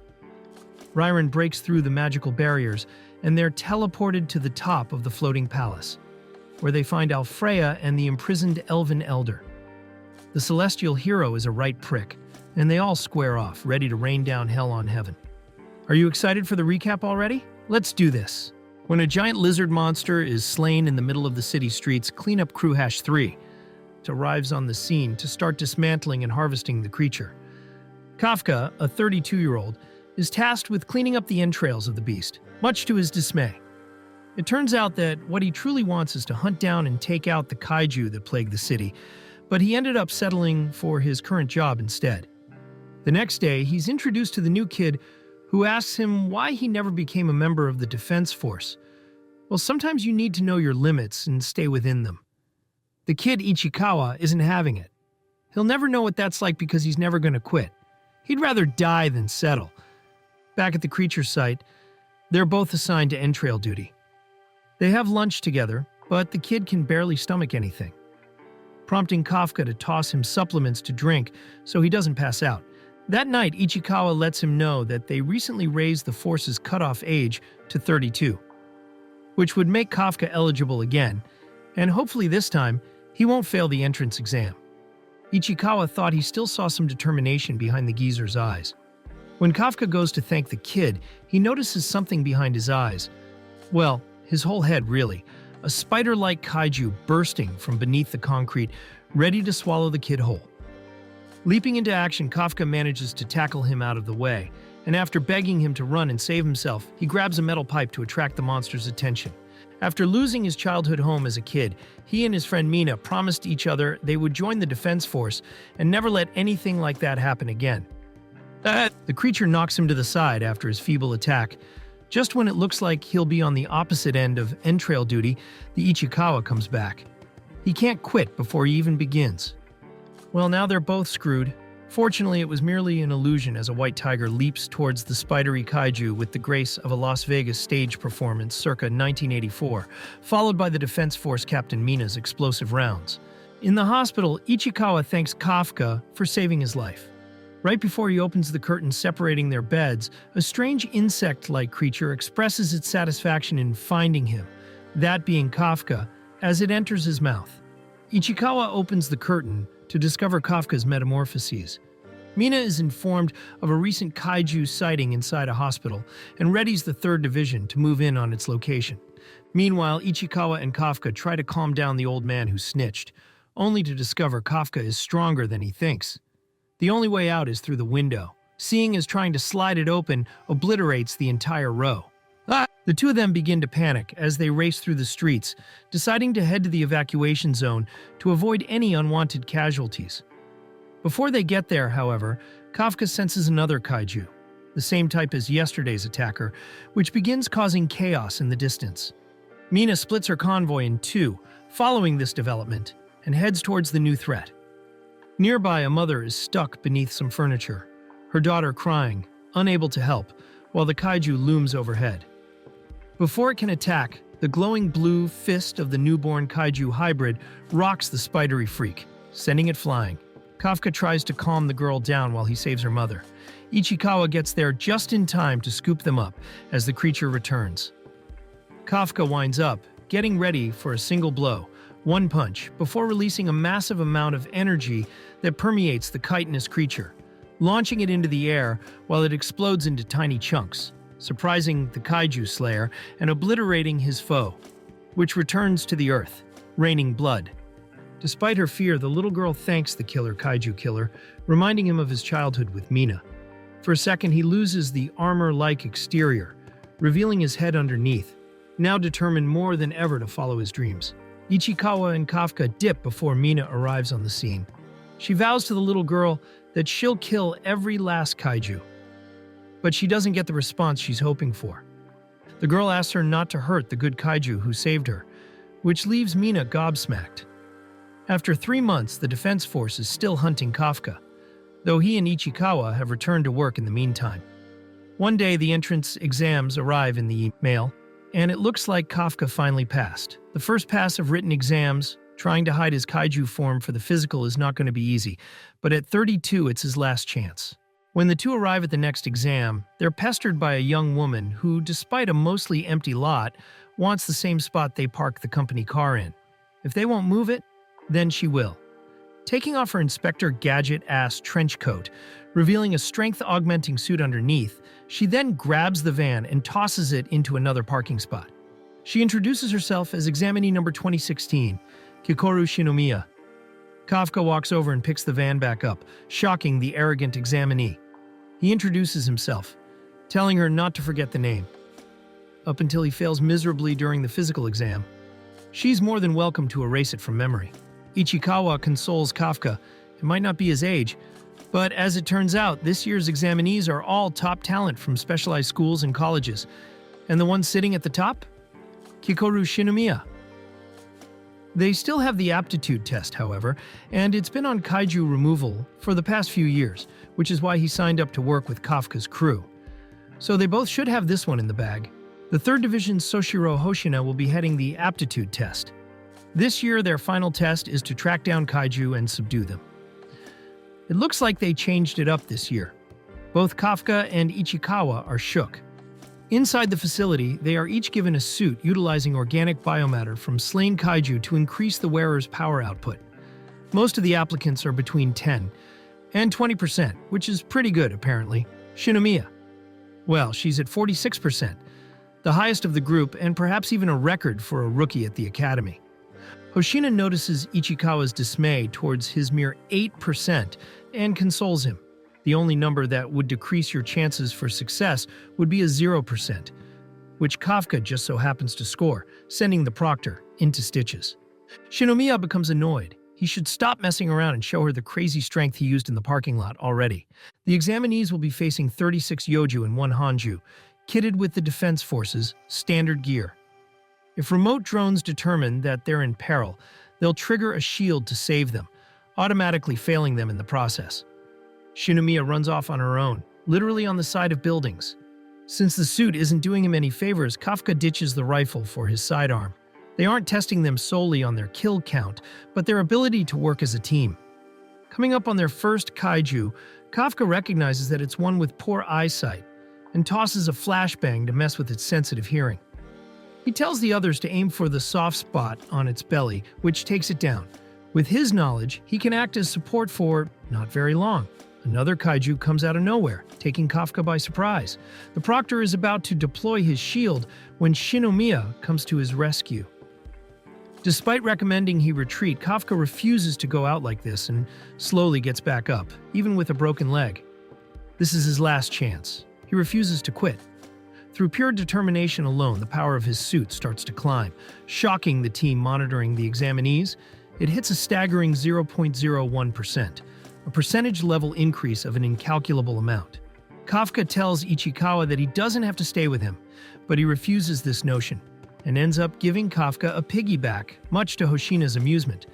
Ryron breaks through the magical barriers, and they're teleported to the top of the floating palace, where they find Alfreya and the imprisoned elven elder. The celestial hero is a right prick, and they all square off, ready to rain down hell on heaven. Are you excited for the recap already? Let's do this. When a giant lizard monster is slain in the middle of the city streets, Cleanup Crew #3 arrives on the scene to start dismantling and harvesting the creature. Kafka, a 32-year-old, is tasked with cleaning up the entrails of the beast, much to his dismay. It turns out that what he truly wants is to hunt down and take out the Kaiju that plague the city, but he ended up settling for his current job instead. The next day, he's introduced to the new kid who asks him why he never became a member of the defense force. Well, sometimes you need to know your limits and stay within them. The kid Ichikawa isn't having it. He'll never know what that's like because he's never going to quit. He'd rather die than settle. Back at the creature site, they're both assigned to entrail duty. They have lunch together, but the kid can barely stomach anything, prompting Kafka to toss him supplements to drink so he doesn't pass out. That night, Ichikawa lets him know that they recently raised the force's cutoff age to 32, which would make Kafka eligible again, and hopefully this time, he won't fail the entrance exam. Ichikawa thought he still saw some determination behind the geezer's eyes. When Kafka goes to thank the kid, he notices something behind his eyes. Well, his whole head, really. A spider-like kaiju bursting from beneath the concrete, ready to swallow the kid whole. Leaping into action, Kafka manages to tackle him out of the way, and after begging him to run and save himself, he grabs a metal pipe to attract the monster's attention. After losing his childhood home as a kid, he and his friend Mina promised each other they would join the defense force and never let anything like that happen again. The creature knocks him to the side after his feeble attack, Just when it looks like he'll be on the opposite end of entrail duty, the Ichikawa comes back. He can't quit before he even begins. Well, now they're both screwed. Fortunately, it was merely an illusion as a white tiger leaps towards the spidery kaiju with the grace of a Las Vegas stage performance circa 1984, followed by the Defense Force Captain Mina's explosive rounds. In the hospital, Ichikawa thanks Kafka for saving his life. Right before he opens the curtain separating their beds, a strange insect-like creature expresses its satisfaction in finding him, that being Kafka, as it enters his mouth. Ichikawa opens the curtain to discover Kafka's metamorphoses. Mina is informed of a recent kaiju sighting inside a hospital and readies the 3rd Division to move in on its location. Meanwhile, Ichikawa and Kafka try to calm down the old man who snitched, only to discover Kafka is stronger than he thinks. The only way out is through the window. Seeing as trying to slide it open obliterates the entire row. The two of them begin to panic as they race through the streets, deciding to head to the evacuation zone to avoid any unwanted casualties. Before they get there, however, Kafka senses another kaiju, the same type as yesterday's attacker, which begins causing chaos in the distance. Mina splits her convoy in two, following this development, and heads towards the new threat. Nearby, a mother is stuck beneath some furniture, her daughter crying, unable to help, while the kaiju looms overhead. Before it can attack, the glowing blue fist of the newborn kaiju hybrid rocks the spidery freak, sending it flying. Kafka tries to calm the girl down while he saves her mother. Ichikawa gets there just in time to scoop them up as the creature returns. Kafka winds up, getting ready for a single blow, one punch, before releasing a massive amount of energy that permeates the chitinous creature, launching it into the air while it explodes into tiny chunks, surprising the kaiju slayer and obliterating his foe, which returns to the earth, raining blood. Despite her fear, the little girl thanks the kaiju killer, reminding him of his childhood with Mina. For a second, he loses the armor-like exterior, revealing his head underneath, now determined more than ever to follow his dreams. Ichikawa and Kafka dip before Mina arrives on the scene. She vows to the little girl that she'll kill every last kaiju, but she doesn't get the response she's hoping for. The girl asks her not to hurt the good kaiju who saved her, which leaves Mina gobsmacked. After 3 months, the Defense Force is still hunting Kafka, though he and Ichikawa have returned to work in the meantime. One day, the entrance exams arrive in the mail, and it looks like Kafka finally passed. The first pass of written exams, trying to hide his kaiju form for the physical is not going to be easy, but at 32, it's his last chance. When the two arrive at the next exam, they're pestered by a young woman who, despite a mostly empty lot, wants the same spot they parked the company car in. If they won't move it, then she will. Taking off her Inspector Gadget-ass trench coat, revealing a strength-augmenting suit underneath, she then grabs the van and tosses it into another parking spot. She introduces herself as examinee number 2016, Kikoru Shinomiya. Kafka walks over and picks the van back up, shocking the arrogant examinee. He introduces himself, telling her not to forget the name. Up until he fails miserably during the physical exam, she's more than welcome to erase it from memory. Ichikawa consoles Kafka. It might not be his age, but as it turns out, this year's examinees are all top talent from specialized schools and colleges. And the one sitting at the top? Kikoru Shinomiya. They still have the aptitude test, however, and it's been on kaiju removal for the past few years, which is why he signed up to work with Kafka's crew. So they both should have this one in the bag. The 3rd Division's Soshiro Hoshina will be heading the aptitude test. This year, their final test is to track down kaiju and subdue them. It looks like they changed it up this year. Both Kafka and Ichikawa are shook. Inside the facility, they are each given a suit utilizing organic biomatter from slain kaiju to increase the wearer's power output. Most of the applicants are between 10 and 20%, which is pretty good, apparently. Shinomiya. Well, she's at 46%, the highest of the group and perhaps even a record for a rookie at the academy. Hoshina notices Ichikawa's dismay towards his mere 8% and consoles him. The only number that would decrease your chances for success would be a 0%, which Kafka just so happens to score, sending the proctor into stitches. Shinomiya becomes annoyed. He should stop messing around and show her the crazy strength he used in the parking lot already. The examinees will be facing 36 Yoju and 1 Hanju, kitted with the Defense Forces' standard gear. If remote drones determine that they're in peril, they'll trigger a shield to save them, automatically failing them in the process. Shinomiya runs off on her own, literally on the side of buildings. Since the suit isn't doing him any favors, Kafka ditches the rifle for his sidearm. They aren't testing them solely on their kill count, but their ability to work as a team. Coming up on their first kaiju, Kafka recognizes that it's one with poor eyesight and tosses a flashbang to mess with its sensitive hearing. He tells the others to aim for the soft spot on its belly, which takes it down. With his knowledge, he can act as support for not very long. Another kaiju comes out of nowhere, taking Kafka by surprise. The Proctor is about to deploy his shield when Shinomiya comes to his rescue. Despite recommending he retreat, Kafka refuses to go out like this and slowly gets back up, even with a broken leg. This is his last chance. He refuses to quit. Through pure determination alone, the power of his suit starts to climb, shocking the team monitoring the examinees. It hits a staggering 0.01%, a percentage-level increase of an incalculable amount. Kafka tells Ichikawa that he doesn't have to stay with him, but he refuses this notion and ends up giving Kafka a piggyback, much to Hoshina's amusement.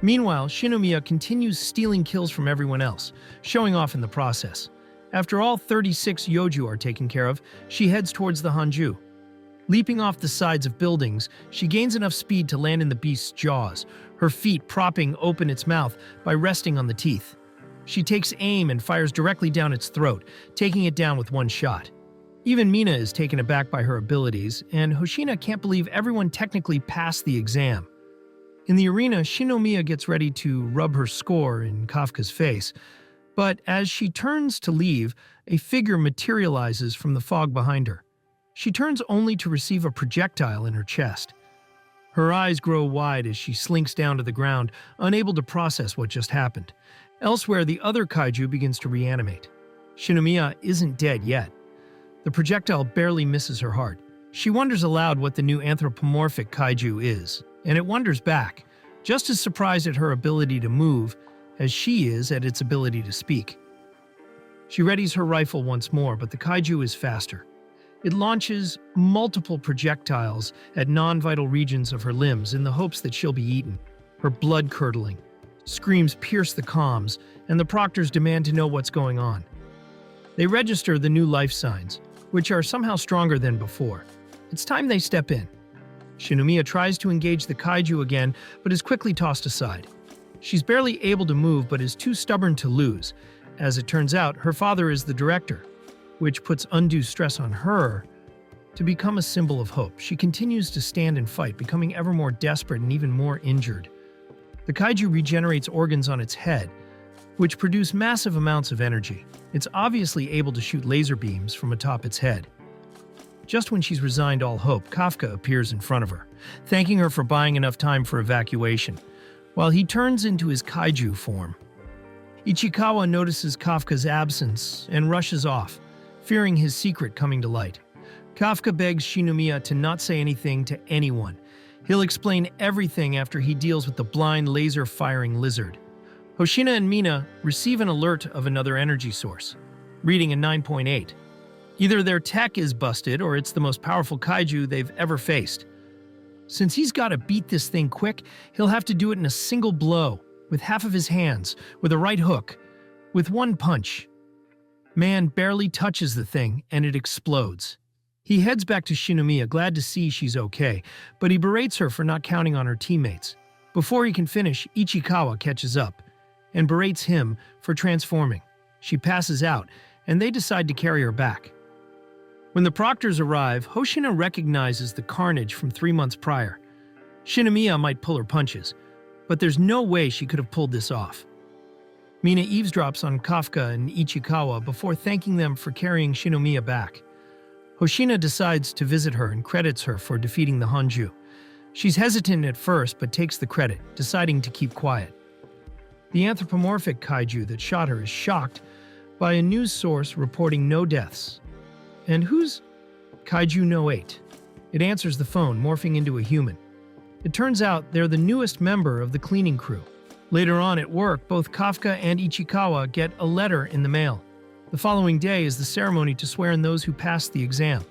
Meanwhile, Shinomiya continues stealing kills from everyone else, showing off in the process. After all 36 Yoju are taken care of, she heads towards the hanju. Leaping off the sides of buildings, she gains enough speed to land in the beast's jaws, her feet propping open its mouth by resting on the teeth. She takes aim and fires directly down its throat, taking it down with one shot. Even Mina is taken aback by her abilities, and Hoshina can't believe everyone technically passed the exam. In the arena, Shinomiya gets ready to rub her score in Kafka's face, but as she turns to leave, a figure materializes from the fog behind her. She turns only to receive a projectile in her chest. Her eyes grow wide as she slinks down to the ground, unable to process what just happened. Elsewhere, the other kaiju begins to reanimate. Shinomiya isn't dead yet. The projectile barely misses her heart. She wonders aloud what the new anthropomorphic kaiju is, and it wonders back, just as surprised at her ability to move as she is at its ability to speak. She readies her rifle once more, but the kaiju is faster. It launches multiple projectiles at non-vital regions of her limbs in the hopes that she'll be eaten. Her blood curdling. Screams pierce the comms, and the proctors demand to know what's going on. They register the new life signs, which are somehow stronger than before. It's time they step in. Shinomiya tries to engage the kaiju again, but is quickly tossed aside. She's barely able to move, but is too stubborn to lose. As it turns out, her father is the director, which puts undue stress on her. To become a symbol of hope, she continues to stand and fight, becoming ever more desperate and even more injured. The kaiju regenerates organs on its head, which produce massive amounts of energy. It's obviously able to shoot laser beams from atop its head. Just when she's resigned all hope, Kafka appears in front of her, thanking her for buying enough time for evacuation, while he turns into his kaiju form. Ichikawa notices Kafka's absence and rushes off, fearing his secret coming to light. Kafka begs Shinomiya to not say anything to anyone. He'll explain everything after he deals with the blind laser-firing lizard. Hoshina and Mina receive an alert of another energy source, reading a 9.8. Either their tech is busted or it's the most powerful kaiju they've ever faced. Since he's got to beat this thing quick, he'll have to do it in a single blow, with half of his hands, with a right hook, with one punch. Man barely touches the thing, and it explodes. He heads back to Shinomiya, glad to see she's okay, but he berates her for not counting on her teammates. Before he can finish, Ichikawa catches up and berates him for transforming. She passes out, and they decide to carry her back. When the proctors arrive, Hoshina recognizes the carnage from 3 months prior. Shinomiya might pull her punches, but there's no way she could have pulled this off. Mina eavesdrops on Kafka and Ichikawa before thanking them for carrying Shinomiya back. Hoshina decides to visit her and credits her for defeating the hanju. She's hesitant at first, but takes the credit, deciding to keep quiet. The anthropomorphic kaiju that shot her is shocked by a news source reporting no deaths. And who's Kaiju No 8? It answers the phone, morphing into a human. It turns out they're the newest member of the cleaning crew. Later on at work, both Kafka and Ichikawa get a letter in the mail. The following day is the ceremony to swear in those who passed the exam.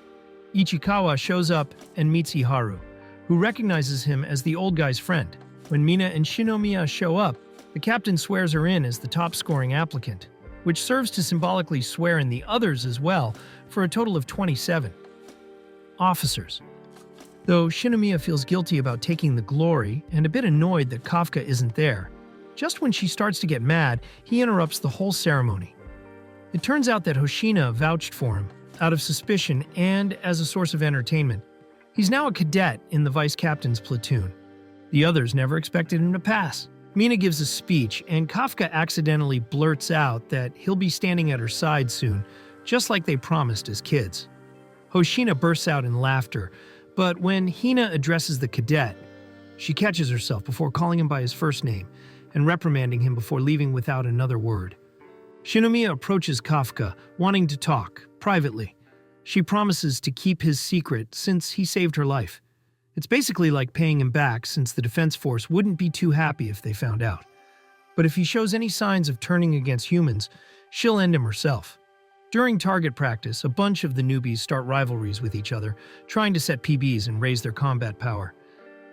Ichikawa shows up and meets Iharu, who recognizes him as the old guy's friend. When Mina and Shinomiya show up, the captain swears her in as the top-scoring applicant, which serves to symbolically swear in the others as well, for a total of 27 officers. Though Shinomiya feels guilty about taking the glory and a bit annoyed that Kafka isn't there, just when she starts to get mad, he interrupts the whole ceremony. It turns out that Hoshina vouched for him, out of suspicion and as a source of entertainment. He's now a cadet in the vice captain's platoon. The others never expected him to pass. Mina gives a speech, and Kafka accidentally blurts out that he'll be standing at her side soon, just like they promised as kids. Hoshina bursts out in laughter, but when Hina addresses the cadet, she catches herself before calling him by his first name and reprimanding him before leaving without another word. Shinomiya approaches Kafka, wanting to talk, privately. She promises to keep his secret since he saved her life. It's basically like paying him back since the Defense Force wouldn't be too happy if they found out. But if he shows any signs of turning against humans, she'll end him herself. During target practice, a bunch of the newbies start rivalries with each other, trying to set PBs and raise their combat power.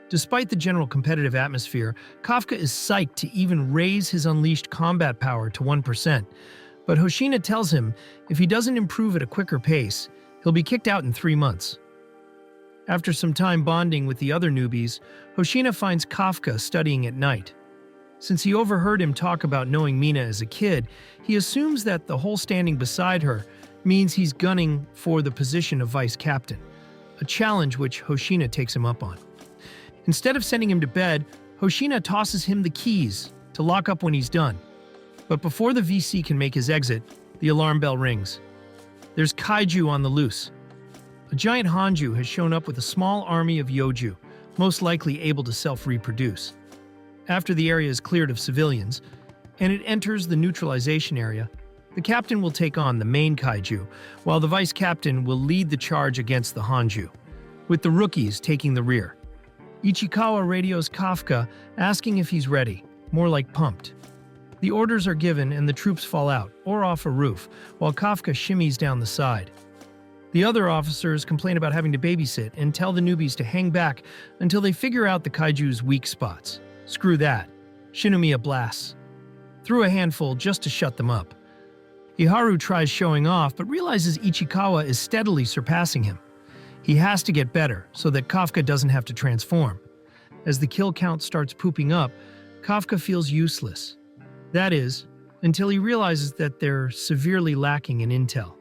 Despite the general competitive atmosphere, Kafka is psyched to even raise his unleashed combat power to 1%. But Hoshina tells him if he doesn't improve at a quicker pace, he'll be kicked out in 3 months. After some time bonding with the other newbies, Hoshina finds Kafka studying at night. Since he overheard him talk about knowing Mina as a kid, he assumes that the whole standing beside her means he's gunning for the position of vice captain, a challenge which Hoshina takes him up on. Instead of sending him to bed, Hoshina tosses him the keys to lock up when he's done. But before the VC can make his exit, the alarm bell rings. There's Kaiju on the loose. A giant hanju has shown up with a small army of yoju, most likely able to self-reproduce. After the area is cleared of civilians, and it enters the neutralization area, the captain will take on the main kaiju, while the vice captain will lead the charge against the hanju, with the rookies taking the rear. Ichikawa radios Kafka, asking if he's ready, more like pumped. The orders are given and the troops fall out, or off a roof, while Kafka shimmies down the side. The other officers complain about having to babysit and tell the newbies to hang back until they figure out the kaiju's weak spots. Screw that. Shinomiya blasts. Threw a handful just to shut them up. Iharu tries showing off but realizes Ichikawa is steadily surpassing him. He has to get better so that Kafka doesn't have to transform. As the kill count starts pooping up, Kafka feels useless. That is, until he realizes that they're severely lacking in intel.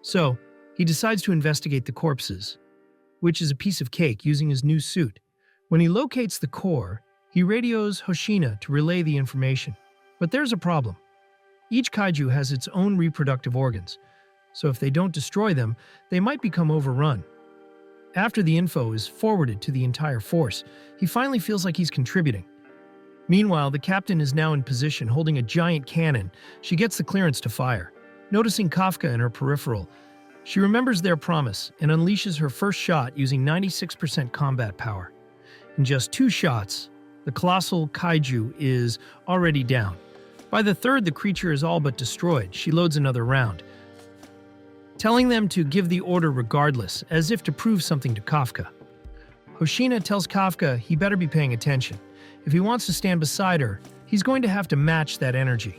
So, he decides to investigate the corpses, which is a piece of cake using his new suit. When he locates the core, he radios Hoshina to relay the information. But there's a problem. Each kaiju has its own reproductive organs, so if they don't destroy them, they might become overrun. After the info is forwarded to the entire force, he finally feels like he's contributing. Meanwhile, the captain is now in position holding a giant cannon. She gets the clearance to fire. Noticing Kafka in her peripheral, she remembers their promise and unleashes her first shot using 96% combat power. In just 2 shots, the colossal kaiju is already down. By the third, the creature is all but destroyed. She loads another round, telling them to give the order regardless, as if to prove something to Kafka. Hoshina tells Kafka he better be paying attention. If he wants to stand beside her, he's going to have to match that energy.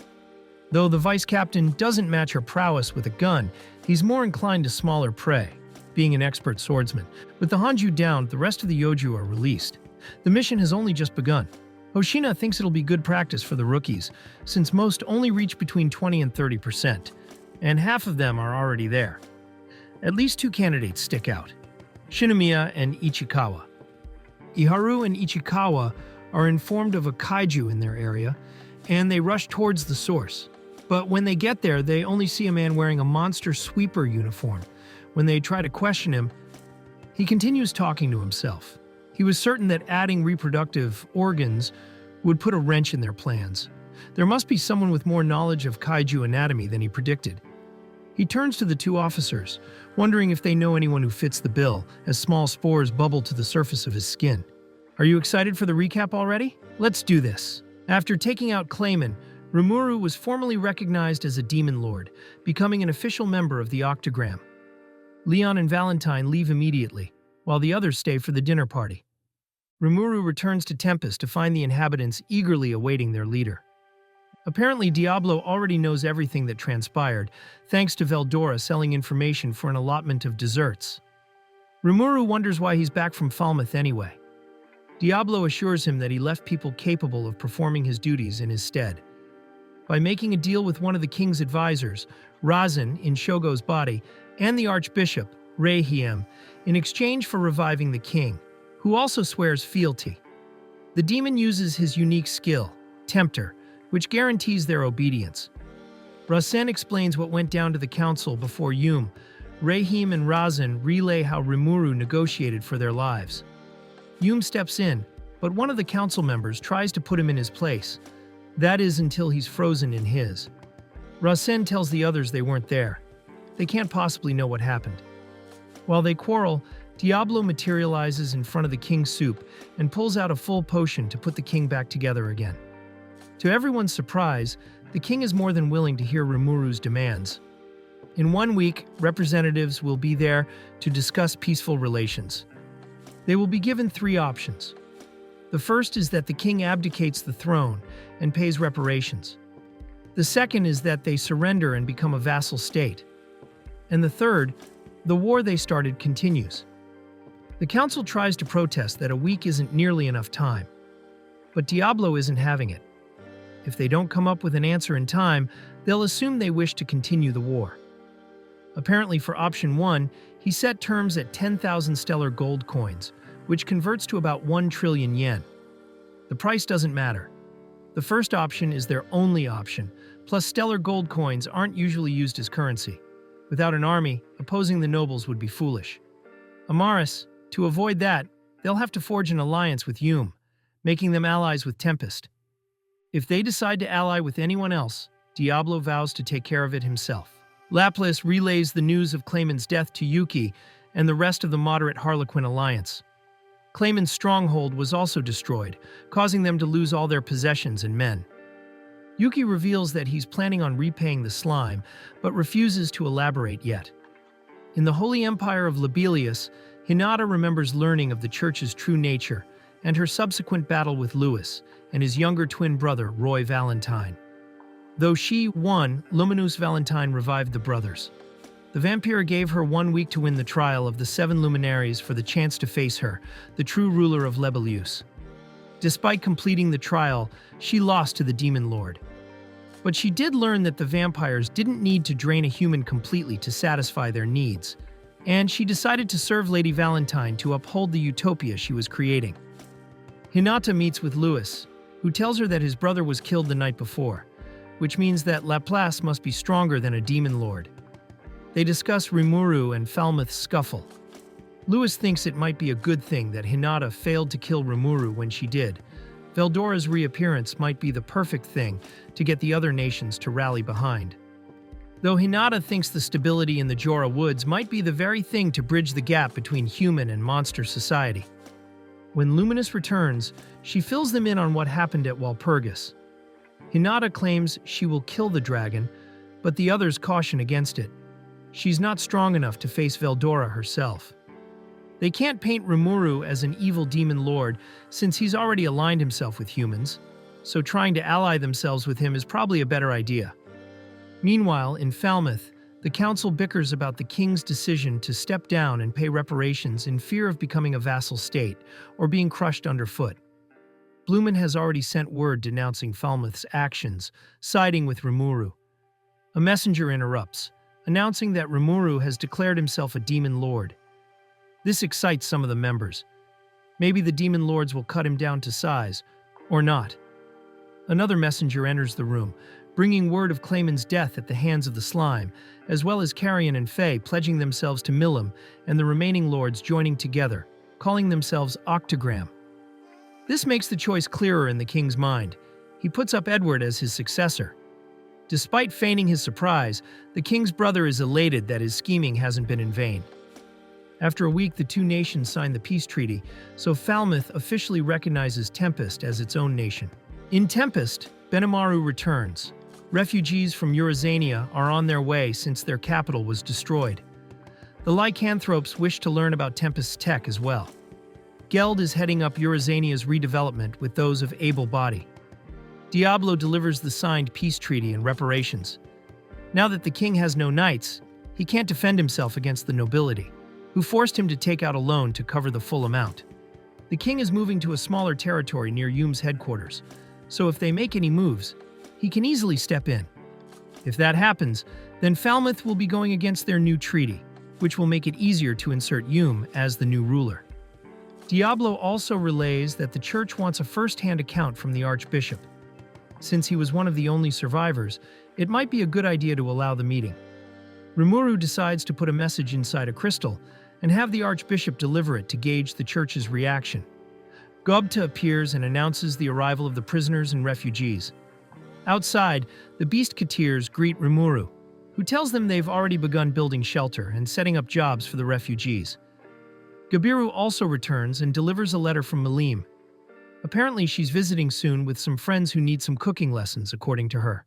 Though the vice captain doesn't match her prowess with a gun, he's more inclined to smaller prey, being an expert swordsman. With the hanju down, the rest of the yoju are released. The mission has only just begun. Hoshina thinks it'll be good practice for the rookies, since most only reach between 20 and 30%, and half of them are already there. At least 2 candidates stick out: Shinomiya and Ichikawa. Iharu and Ichikawa are informed of a kaiju in their area, and they rush towards the source. But when they get there, they only see a man wearing a monster sweeper uniform. When they try to question him, he continues talking to himself. He was certain that adding reproductive organs would put a wrench in their plans. There must be someone with more knowledge of kaiju anatomy than he predicted. He turns to the 2 officers, wondering if they know anyone who fits the bill, as small spores bubble to the surface of his skin. Are you excited for the recap already? Let's do this. After taking out Clayman, Rimuru was formally recognized as a demon lord, becoming an official member of the octogram. Leon and Valentine leave immediately, while the others stay for the dinner party. Rimuru returns to Tempest to find the inhabitants eagerly awaiting their leader. Apparently, Diablo already knows everything that transpired, thanks to Veldora selling information for an allotment of desserts. Rimuru wonders why he's back from Falmouth anyway. Diablo assures him that he left people capable of performing his duties in his stead. By making a deal with one of the king's advisors, Razin in Shogo's body, and the Archbishop, Reihiem, in exchange for reviving the king, who also swears fealty. The demon uses his unique skill, Tempter, which guarantees their obedience. Rasen explains what went down to the council before Yum. Reihiem and Razin relay how Rimuru negotiated for their lives. Yum steps in, but one of the council members tries to put him in his place. That is until he's frozen in his. Rasen tells the others they weren't there. They can't possibly know what happened. While they quarrel, Diablo materializes in front of the king's soup and pulls out a full potion to put the king back together again. To everyone's surprise, the king is more than willing to hear Rimuru's demands. In 1 week, representatives will be there to discuss peaceful relations. They will be given 3 options. The first is that the king abdicates the throne and pays reparations. The second is that they surrender and become a vassal state. And the third, the war they started continues. The council tries to protest that a week isn't nearly enough time. But Diablo isn't having it. If they don't come up with an answer in time, they'll assume they wish to continue the war. Apparently for option 1, he set terms at 10,000 stellar gold coins, which converts to about 1 trillion yen. The price doesn't matter. The first option is their only option, plus stellar gold coins aren't usually used as currency. Without an army, opposing the nobles would be foolish. Amaris, to avoid that, they'll have to forge an alliance with Yum, making them allies with Tempest. If they decide to ally with anyone else, Diablo vows to take care of it himself. Laplace relays the news of Clayman's death to Yuki and the rest of the moderate Harlequin alliance. Clayman's stronghold was also destroyed, causing them to lose all their possessions and men. Yuki reveals that he's planning on repaying the slime, but refuses to elaborate yet. In the Holy Empire of Labelius, Hinata remembers learning of the church's true nature and her subsequent battle with Louis and his younger twin brother, Roy Valentine. Though she won, Luminous Valentine revived the brothers. The vampire gave her 1 week to win the trial of the 7 luminaries for the chance to face her, the true ruler of Lebelius. Despite completing the trial, she lost to the Demon Lord. But she did learn that the vampires didn't need to drain a human completely to satisfy their needs, and she decided to serve Lady Valentine to uphold the utopia she was creating. Hinata meets with Louis, who tells her that his brother was killed the night before, which means that Laplace must be stronger than a demon lord. They discuss Rimuru and Falmouth's scuffle. Louis thinks it might be a good thing that Hinata failed to kill Rimuru when she did. Veldora's reappearance might be the perfect thing to get the other nations to rally behind. Though Hinata thinks the stability in the Jora Woods might be the very thing to bridge the gap between human and monster society. When Luminous returns, she fills them in on what happened at Walpurgis. Hinata claims she will kill the dragon, but the others caution against it. She's not strong enough to face Veldora herself. They can't paint Rimuru as an evil demon lord since he's already aligned himself with humans, so trying to ally themselves with him is probably a better idea. Meanwhile, in Falmouth, the council bickers about the king's decision to step down and pay reparations in fear of becoming a vassal state or being crushed underfoot. Blumen has already sent word denouncing Falmouth's actions, siding with Rimuru. A messenger interrupts, announcing that Rimuru has declared himself a demon lord. This excites some of the members. Maybe the demon lords will cut him down to size, or not. Another messenger enters the room, bringing word of Clayman's death at the hands of the slime, as well as Carrion and Faye pledging themselves to Milim and the remaining lords joining together, calling themselves Octogram. This makes the choice clearer in the king's mind. He puts up Edward as his successor. Despite feigning his surprise, the king's brother is elated that his scheming hasn't been in vain. After a week, the two nations sign the peace treaty, so Falmouth officially recognizes Tempest as its own nation. In Tempest, Benimaru returns. Refugees from Eurazania are on their way since their capital was destroyed. The lycanthropes wish to learn about Tempest's tech as well. Geld is heading up Eurasania's redevelopment with those of able body. Diablo delivers the signed peace treaty and reparations. Now that the king has no knights, he can't defend himself against the nobility, who forced him to take out a loan to cover the full amount. The king is moving to a smaller territory near Yum's headquarters, so if they make any moves, he can easily step in. If that happens, then Falmouth will be going against their new treaty, which will make it easier to insert Yum as the new ruler. Diablo also relays that the church wants a first-hand account from the archbishop. Since he was one of the only survivors, it might be a good idea to allow the meeting. Rimuru decides to put a message inside a crystal and have the archbishop deliver it to gauge the church's reaction. Gobta appears and announces the arrival of the prisoners and refugees. Outside, the Beast Katirs greet Rimuru, who tells them they've already begun building shelter and setting up jobs for the refugees. Gabiru also returns and delivers a letter from Malim. Apparently, she's visiting soon with some friends who need some cooking lessons, according to her.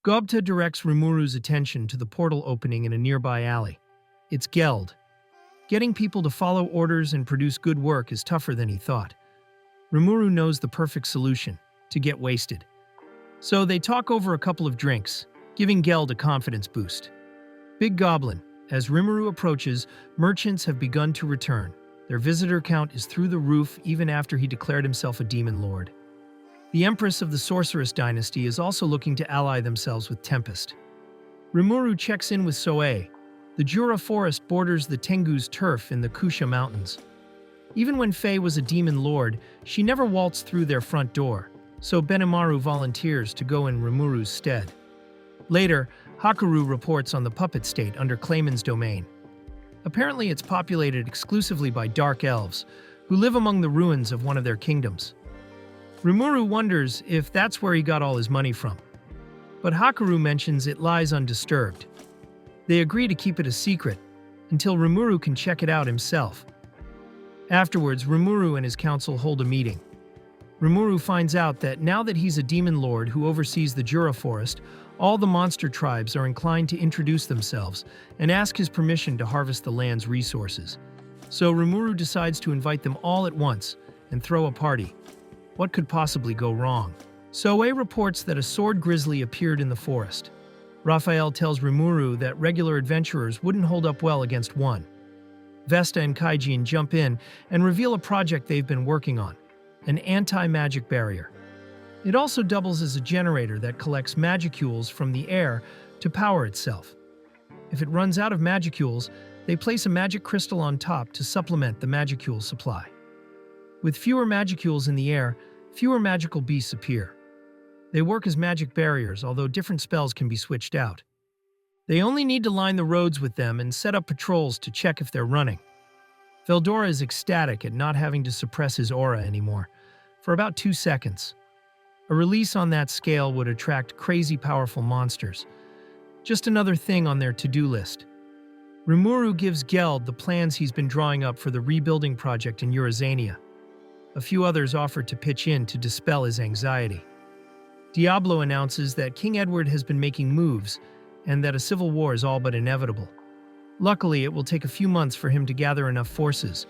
Gobta directs Rimuru's attention to the portal opening in a nearby alley. It's Geld. Getting people to follow orders and produce good work is tougher than he thought. Rimuru knows the perfect solution: to get wasted. So they talk over a couple of drinks, giving Geld a confidence boost. Big Goblin. As Rimuru approaches, merchants have begun to return. Their visitor count is through the roof even after he declared himself a demon lord. The Empress of the Sorceress Dynasty is also looking to ally themselves with Tempest. Rimuru checks in with Soe. The Jura forest borders the Tengu's turf in the Kusha Mountains. Even when Faye was a demon lord, she never waltzed through their front door, so Benimaru volunteers to go in Rimuru's stead. Later, Hakuryu reports on the puppet state under Clayman's domain. Apparently it's populated exclusively by dark elves, who live among the ruins of one of their kingdoms. Rimuru wonders if that's where he got all his money from. But Hakuryu mentions it lies undisturbed. They agree to keep it a secret, until Rimuru can check it out himself. Afterwards, Rimuru and his council hold a meeting. Rimuru finds out that now that he's a demon lord who oversees the Jura forest, all the monster tribes are inclined to introduce themselves and ask his permission to harvest the land's resources. So Rimuru decides to invite them all at once and throw a party. What could possibly go wrong? Soe reports that a sword grizzly appeared in the forest. Raphael tells Rimuru that regular adventurers wouldn't hold up well against one. Vesta and Kaijin jump in and reveal a project they've been working on: an anti-magic barrier. It also doubles as a generator that collects magicules from the air to power itself. If it runs out of magicules, they place a magic crystal on top to supplement the magicule supply. With fewer magicules in the air, fewer magical beasts appear. They work as magic barriers, although different spells can be switched out. They only need to line the roads with them and set up patrols to check if they're running. Veldora is ecstatic at not having to suppress his aura anymore, for about 2 seconds. A release on that scale would attract crazy powerful monsters. Just another thing on their to-do list. Rimuru gives Geld the plans he's been drawing up for the rebuilding project in Eurasania. A few others offer to pitch in to dispel his anxiety. Diablo announces that King Edward has been making moves and that a civil war is all but inevitable. Luckily, it will take a few months for him to gather enough forces,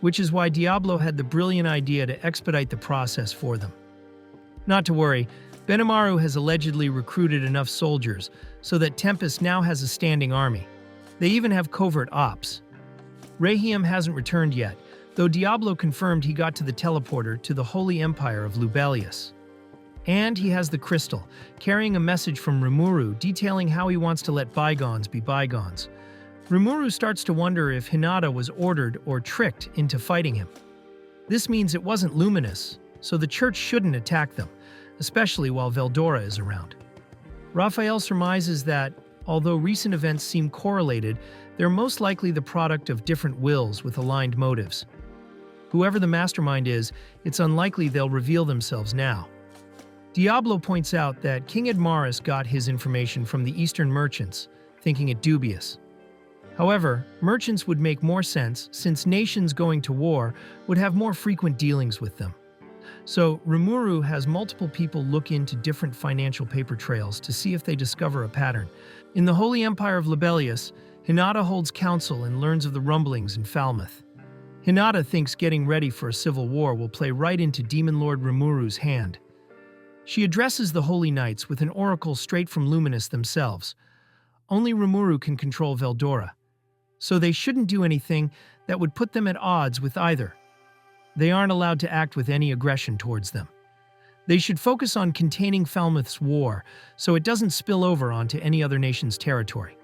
which is why Diablo had the brilliant idea to expedite the process for them. Not to worry, Benimaru has allegedly recruited enough soldiers so that Tempest now has a standing army. They even have covert ops. Rahim hasn't returned yet, though Diablo confirmed he got to the teleporter to the Holy Empire of Lubelius. And he has the crystal, carrying a message from Rimuru detailing how he wants to let bygones be bygones. Rimuru starts to wonder if Hinata was ordered or tricked into fighting him. This means it wasn't luminous, so the church shouldn't attack them, especially while Veldora is around. Raphael surmises that, although recent events seem correlated, they're most likely the product of different wills with aligned motives. Whoever the mastermind is, it's unlikely they'll reveal themselves now. Diablo points out that King Edmaris got his information from the Eastern merchants, thinking it dubious. However, merchants would make more sense since nations going to war would have more frequent dealings with them. So, Rimuru has multiple people look into different financial paper trails to see if they discover a pattern. In the Holy Empire of Lubelius, Hinata holds council and learns of the rumblings in Falmouth. Hinata thinks getting ready for a civil war will play right into Demon Lord Rimuru's hand. She addresses the Holy Knights with an oracle straight from Luminous themselves. Only Rimuru can control Veldora, so they shouldn't do anything that would put them at odds with either. They aren't allowed to act with any aggression towards them. They should focus on containing Falmouth's war so it doesn't spill over onto any other nation's territory.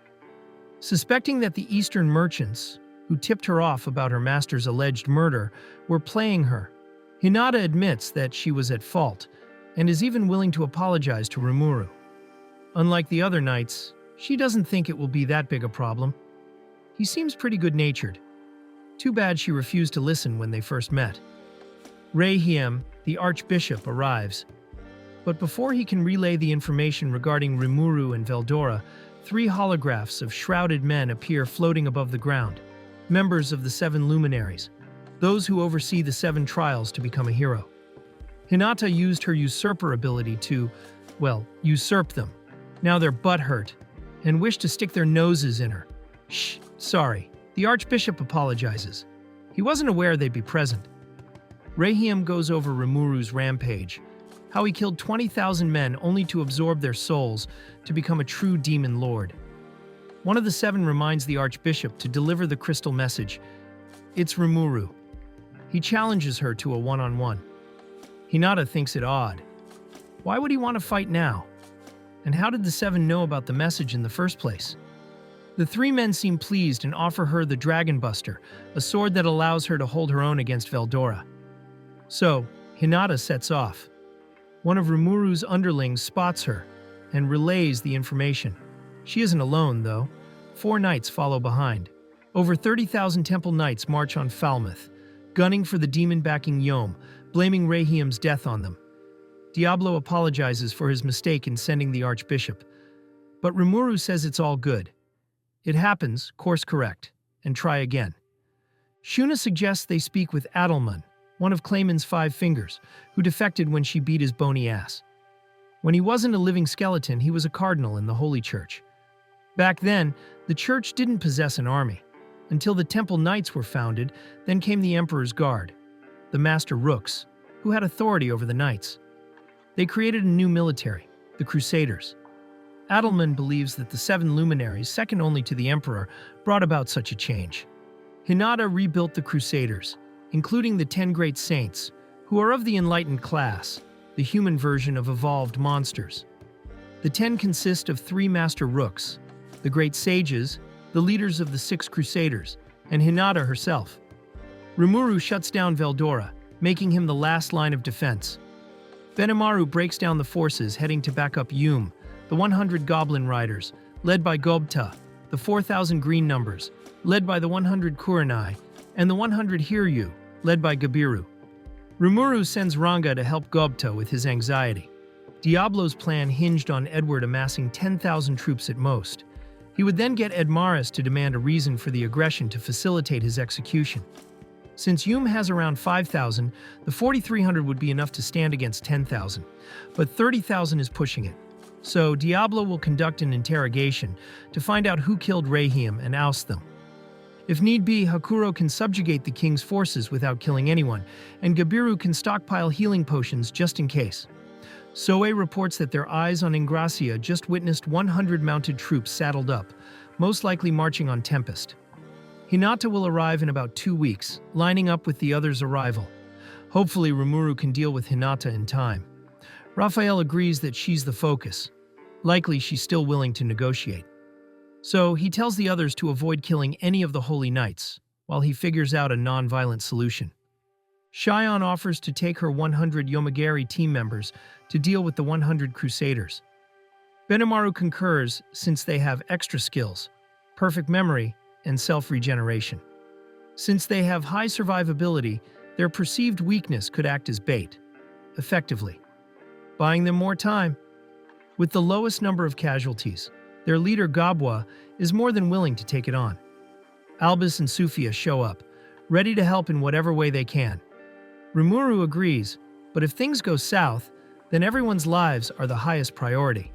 Suspecting that the Eastern merchants, who tipped her off about her master's alleged murder, were playing her, Hinata admits that she was at fault and is even willing to apologize to Rimuru. Unlike the other knights, she doesn't think it will be that big a problem. He seems pretty good-natured. Too bad she refused to listen when they first met. Reihiem, the Archbishop, arrives. But before he can relay the information regarding Rimuru and Veldora, 3 holographs of shrouded men appear floating above the ground, members of the 7 luminaries, those who oversee the 7 trials to become a hero. Hinata used her usurper ability to, usurp them. Now they're butthurt and wish to stick their noses in her. Shh, sorry. The Archbishop apologizes. He wasn't aware they'd be present. Reihiem goes over Rimuru's rampage, how he killed 20,000 men only to absorb their souls to become a true demon lord. One of the 7 reminds the Archbishop to deliver the crystal message. It's Rimuru. He challenges her to a one-on-one. Hinata thinks it odd. Why would he want to fight now? And how did the 7 know about the message in the first place? The 3 men seem pleased and offer her the Dragon Buster, a sword that allows her to hold her own against Veldora. So, Hinata sets off. One of Rimuru's underlings spots her and relays the information. She isn't alone, though. 4 knights follow behind. Over 30,000 temple knights march on Falmouth, gunning for the demon-backing Yom, blaming Reihiem's death on them. Diablo apologizes for his mistake in sending the Archbishop, but Rimuru says it's all good. It happens, course correct, and try again. Shuna suggests they speak with Adelman, one of Clayman's 5 fingers, who defected when she beat his bony ass. When he wasn't a living skeleton, he was a cardinal in the Holy Church. Back then, the church didn't possess an army. Until the Temple Knights were founded, then came the Emperor's Guard, the Master Rooks, who had authority over the knights. They created a new military, the Crusaders. Adelman believes that the 7 luminaries, second only to the Emperor, brought about such a change. Hinata rebuilt the Crusaders, including the 10 great saints, who are of the enlightened class, the human version of evolved monsters. The 10 consist of 3 Master Rooks, the great sages, the leaders of the 6 Crusaders, and Hinata herself. Rimuru shuts down Veldora, making him the last line of defense. Benimaru breaks down the forces heading to back up Yum, the 100 Goblin Riders, led by Gobta, the 4,000 Green Numbers, led by the 100 Kurenai, and the 100 Hiryu, led by Gabiru. Rimuru sends Ranga to help Gobta with his anxiety. Diablo's plan hinged on Edward amassing 10,000 troops at most. He would then get Edmaris to demand a reason for the aggression to facilitate his execution. Since Yum has around 5,000, the 4,300 would be enough to stand against 10,000, but 30,000 is pushing it. So Diablo will conduct an interrogation to find out who killed Reihiem and oust them. If need be, Hakuro can subjugate the king's forces without killing anyone, and Gabiru can stockpile healing potions just in case. Soe reports that their eyes on Ingracia just witnessed 100 mounted troops saddled up, most likely marching on Tempest. Hinata will arrive in about 2 weeks, lining up with the others' arrival. Hopefully Rimuru can deal with Hinata in time. Raphael agrees that she's the focus. Likely she's still willing to negotiate. So he tells the others to avoid killing any of the Holy Knights, while he figures out a non-violent solution. Shion offers to take her 100 Yomagari team members to deal with the 100 Crusaders. Benimaru concurs since they have extra skills, perfect memory, and self-regeneration. Since they have high survivability, their perceived weakness could act as bait, effectively, buying them more time. With the lowest number of casualties, their leader Gabwa is more than willing to take it on. Albus and Sufia show up, ready to help in whatever way they can. Rimuru agrees, but if things go south, then everyone's lives are the highest priority.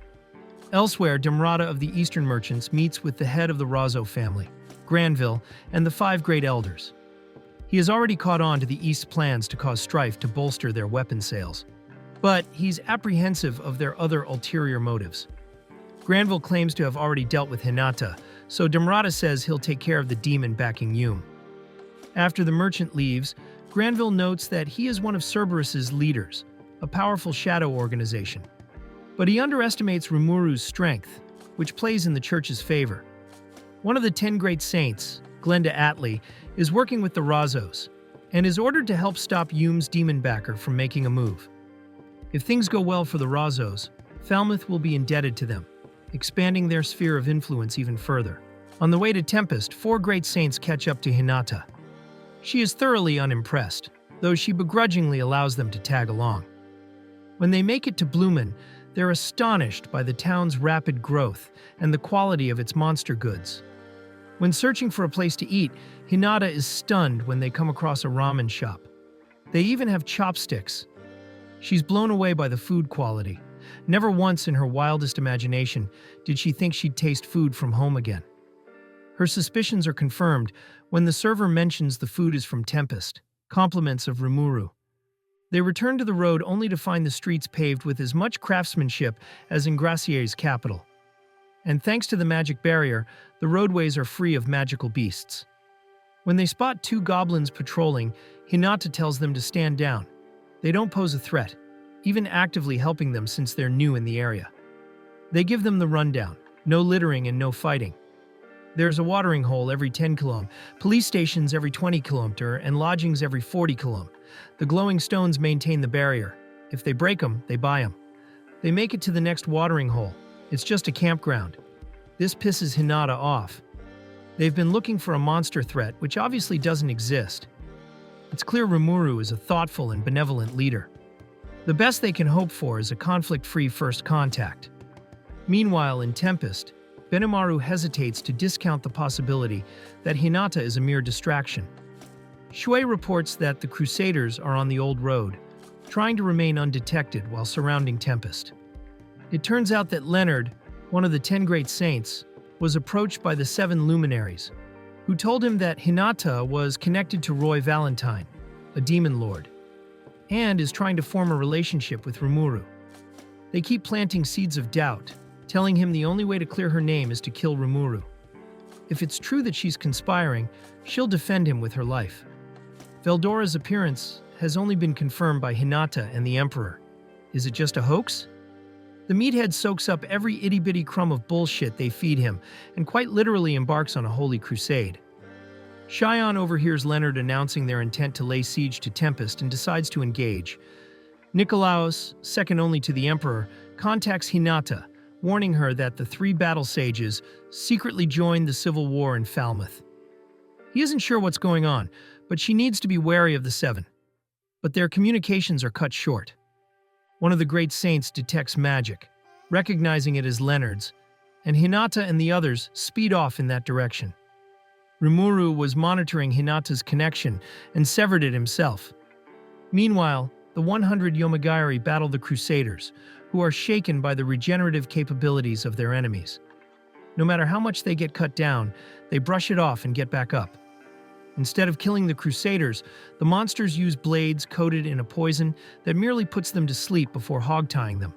Elsewhere, Demrata of the Eastern Merchants meets with the head of the Razo family, Granville, and the 5 Great Elders. He has already caught on to the East's plans to cause strife to bolster their weapon sales. But he's apprehensive of their other ulterior motives. Granville claims to have already dealt with Hinata, so Demrata says he'll take care of the demon backing Yume. After the merchant leaves, Granville notes that he is one of Cerberus's leaders, a powerful shadow organization. But he underestimates Rimuru's strength, which plays in the church's favor. One of the 10 great saints, Glenda Atlee, is working with the Razos, and is ordered to help stop Yume's demon backer from making a move. If things go well for the Razos, Falmouth will be indebted to them, expanding their sphere of influence even further. On the way to Tempest, 4 great saints catch up to Hinata. She is thoroughly unimpressed, though she begrudgingly allows them to tag along. When they make it to Bloomin', they're astonished by the town's rapid growth and the quality of its monster goods. When searching for a place to eat, Hinata is stunned when they come across a ramen shop. They even have chopsticks. She's blown away by the food quality. Never once in her wildest imagination did she think she'd taste food from home again. Her suspicions are confirmed when the server mentions the food is from Tempest, compliments of Rimuru. They return to the road only to find the streets paved with as much craftsmanship as in Graciere's capital. And thanks to the magic barrier, the roadways are free of magical beasts. When they spot 2 goblins patrolling, Hinata tells them to stand down. They don't pose a threat, even actively helping them since they're new in the area. They give them the rundown: no littering and no fighting. There's a watering hole every 10 km, police stations every 20 km, and lodgings every 40 km. The glowing stones maintain the barrier. If they break them, they buy them. They make it to the next watering hole. It's just a campground. This pisses Hinata off. They've been looking for a monster threat, which obviously doesn't exist. It's clear Rimuru is a thoughtful and benevolent leader. The best they can hope for is a conflict-free first contact. Meanwhile, in Tempest, Benimaru hesitates to discount the possibility that Hinata is a mere distraction. Shui reports that the Crusaders are on the old road, trying to remain undetected while surrounding Tempest. It turns out that Leonard, one of the 10 great saints, was approached by the 7 luminaries, who told him that Hinata was connected to Roy Valentine, a demon lord, and is trying to form a relationship with Rimuru. They keep planting seeds of doubt, telling him the only way to clear her name is to kill Rimuru. If it's true that she's conspiring, she'll defend him with her life. Veldora's appearance has only been confirmed by Hinata and the Emperor. Is it just a hoax? The meathead soaks up every itty-bitty crumb of bullshit they feed him and quite literally embarks on a holy crusade. Shion overhears Leonard announcing their intent to lay siege to Tempest and decides to engage. Nikolaos, second only to the Emperor, contacts Hinata, warning her that the 3 battle sages secretly joined the civil war in Falmouth. He isn't sure what's going on, but she needs to be wary of the 7. But their communications are cut short. One of the great saints detects magic, recognizing it as Leonard's, and Hinata and the others speed off in that direction. Rimuru was monitoring Hinata's connection and severed it himself. Meanwhile, the 100 Yomigairi battle the Crusaders, who are shaken by the regenerative capabilities of their enemies. No matter how much they get cut down, they brush it off and get back up. Instead of killing the Crusaders, the monsters use blades coated in a poison that merely puts them to sleep before hog-tying them.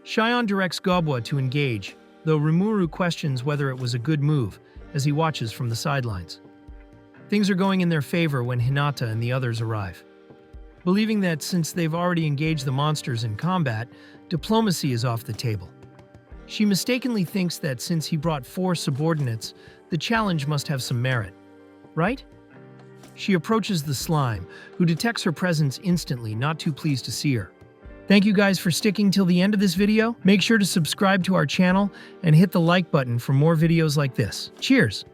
Shion directs Gobwa to engage, though Rimuru questions whether it was a good move, as he watches from the sidelines. Things are going in their favor when Hinata and the others arrive. Believing that since they've already engaged the monsters in combat, diplomacy is off the table. She mistakenly thinks that since he brought 4 subordinates, the challenge must have some merit. Right? She approaches the slime, who detects her presence instantly, not too pleased to see her. Thank you guys for sticking till the end of this video. Make sure to subscribe to our channel and hit the like button for more videos like this. Cheers!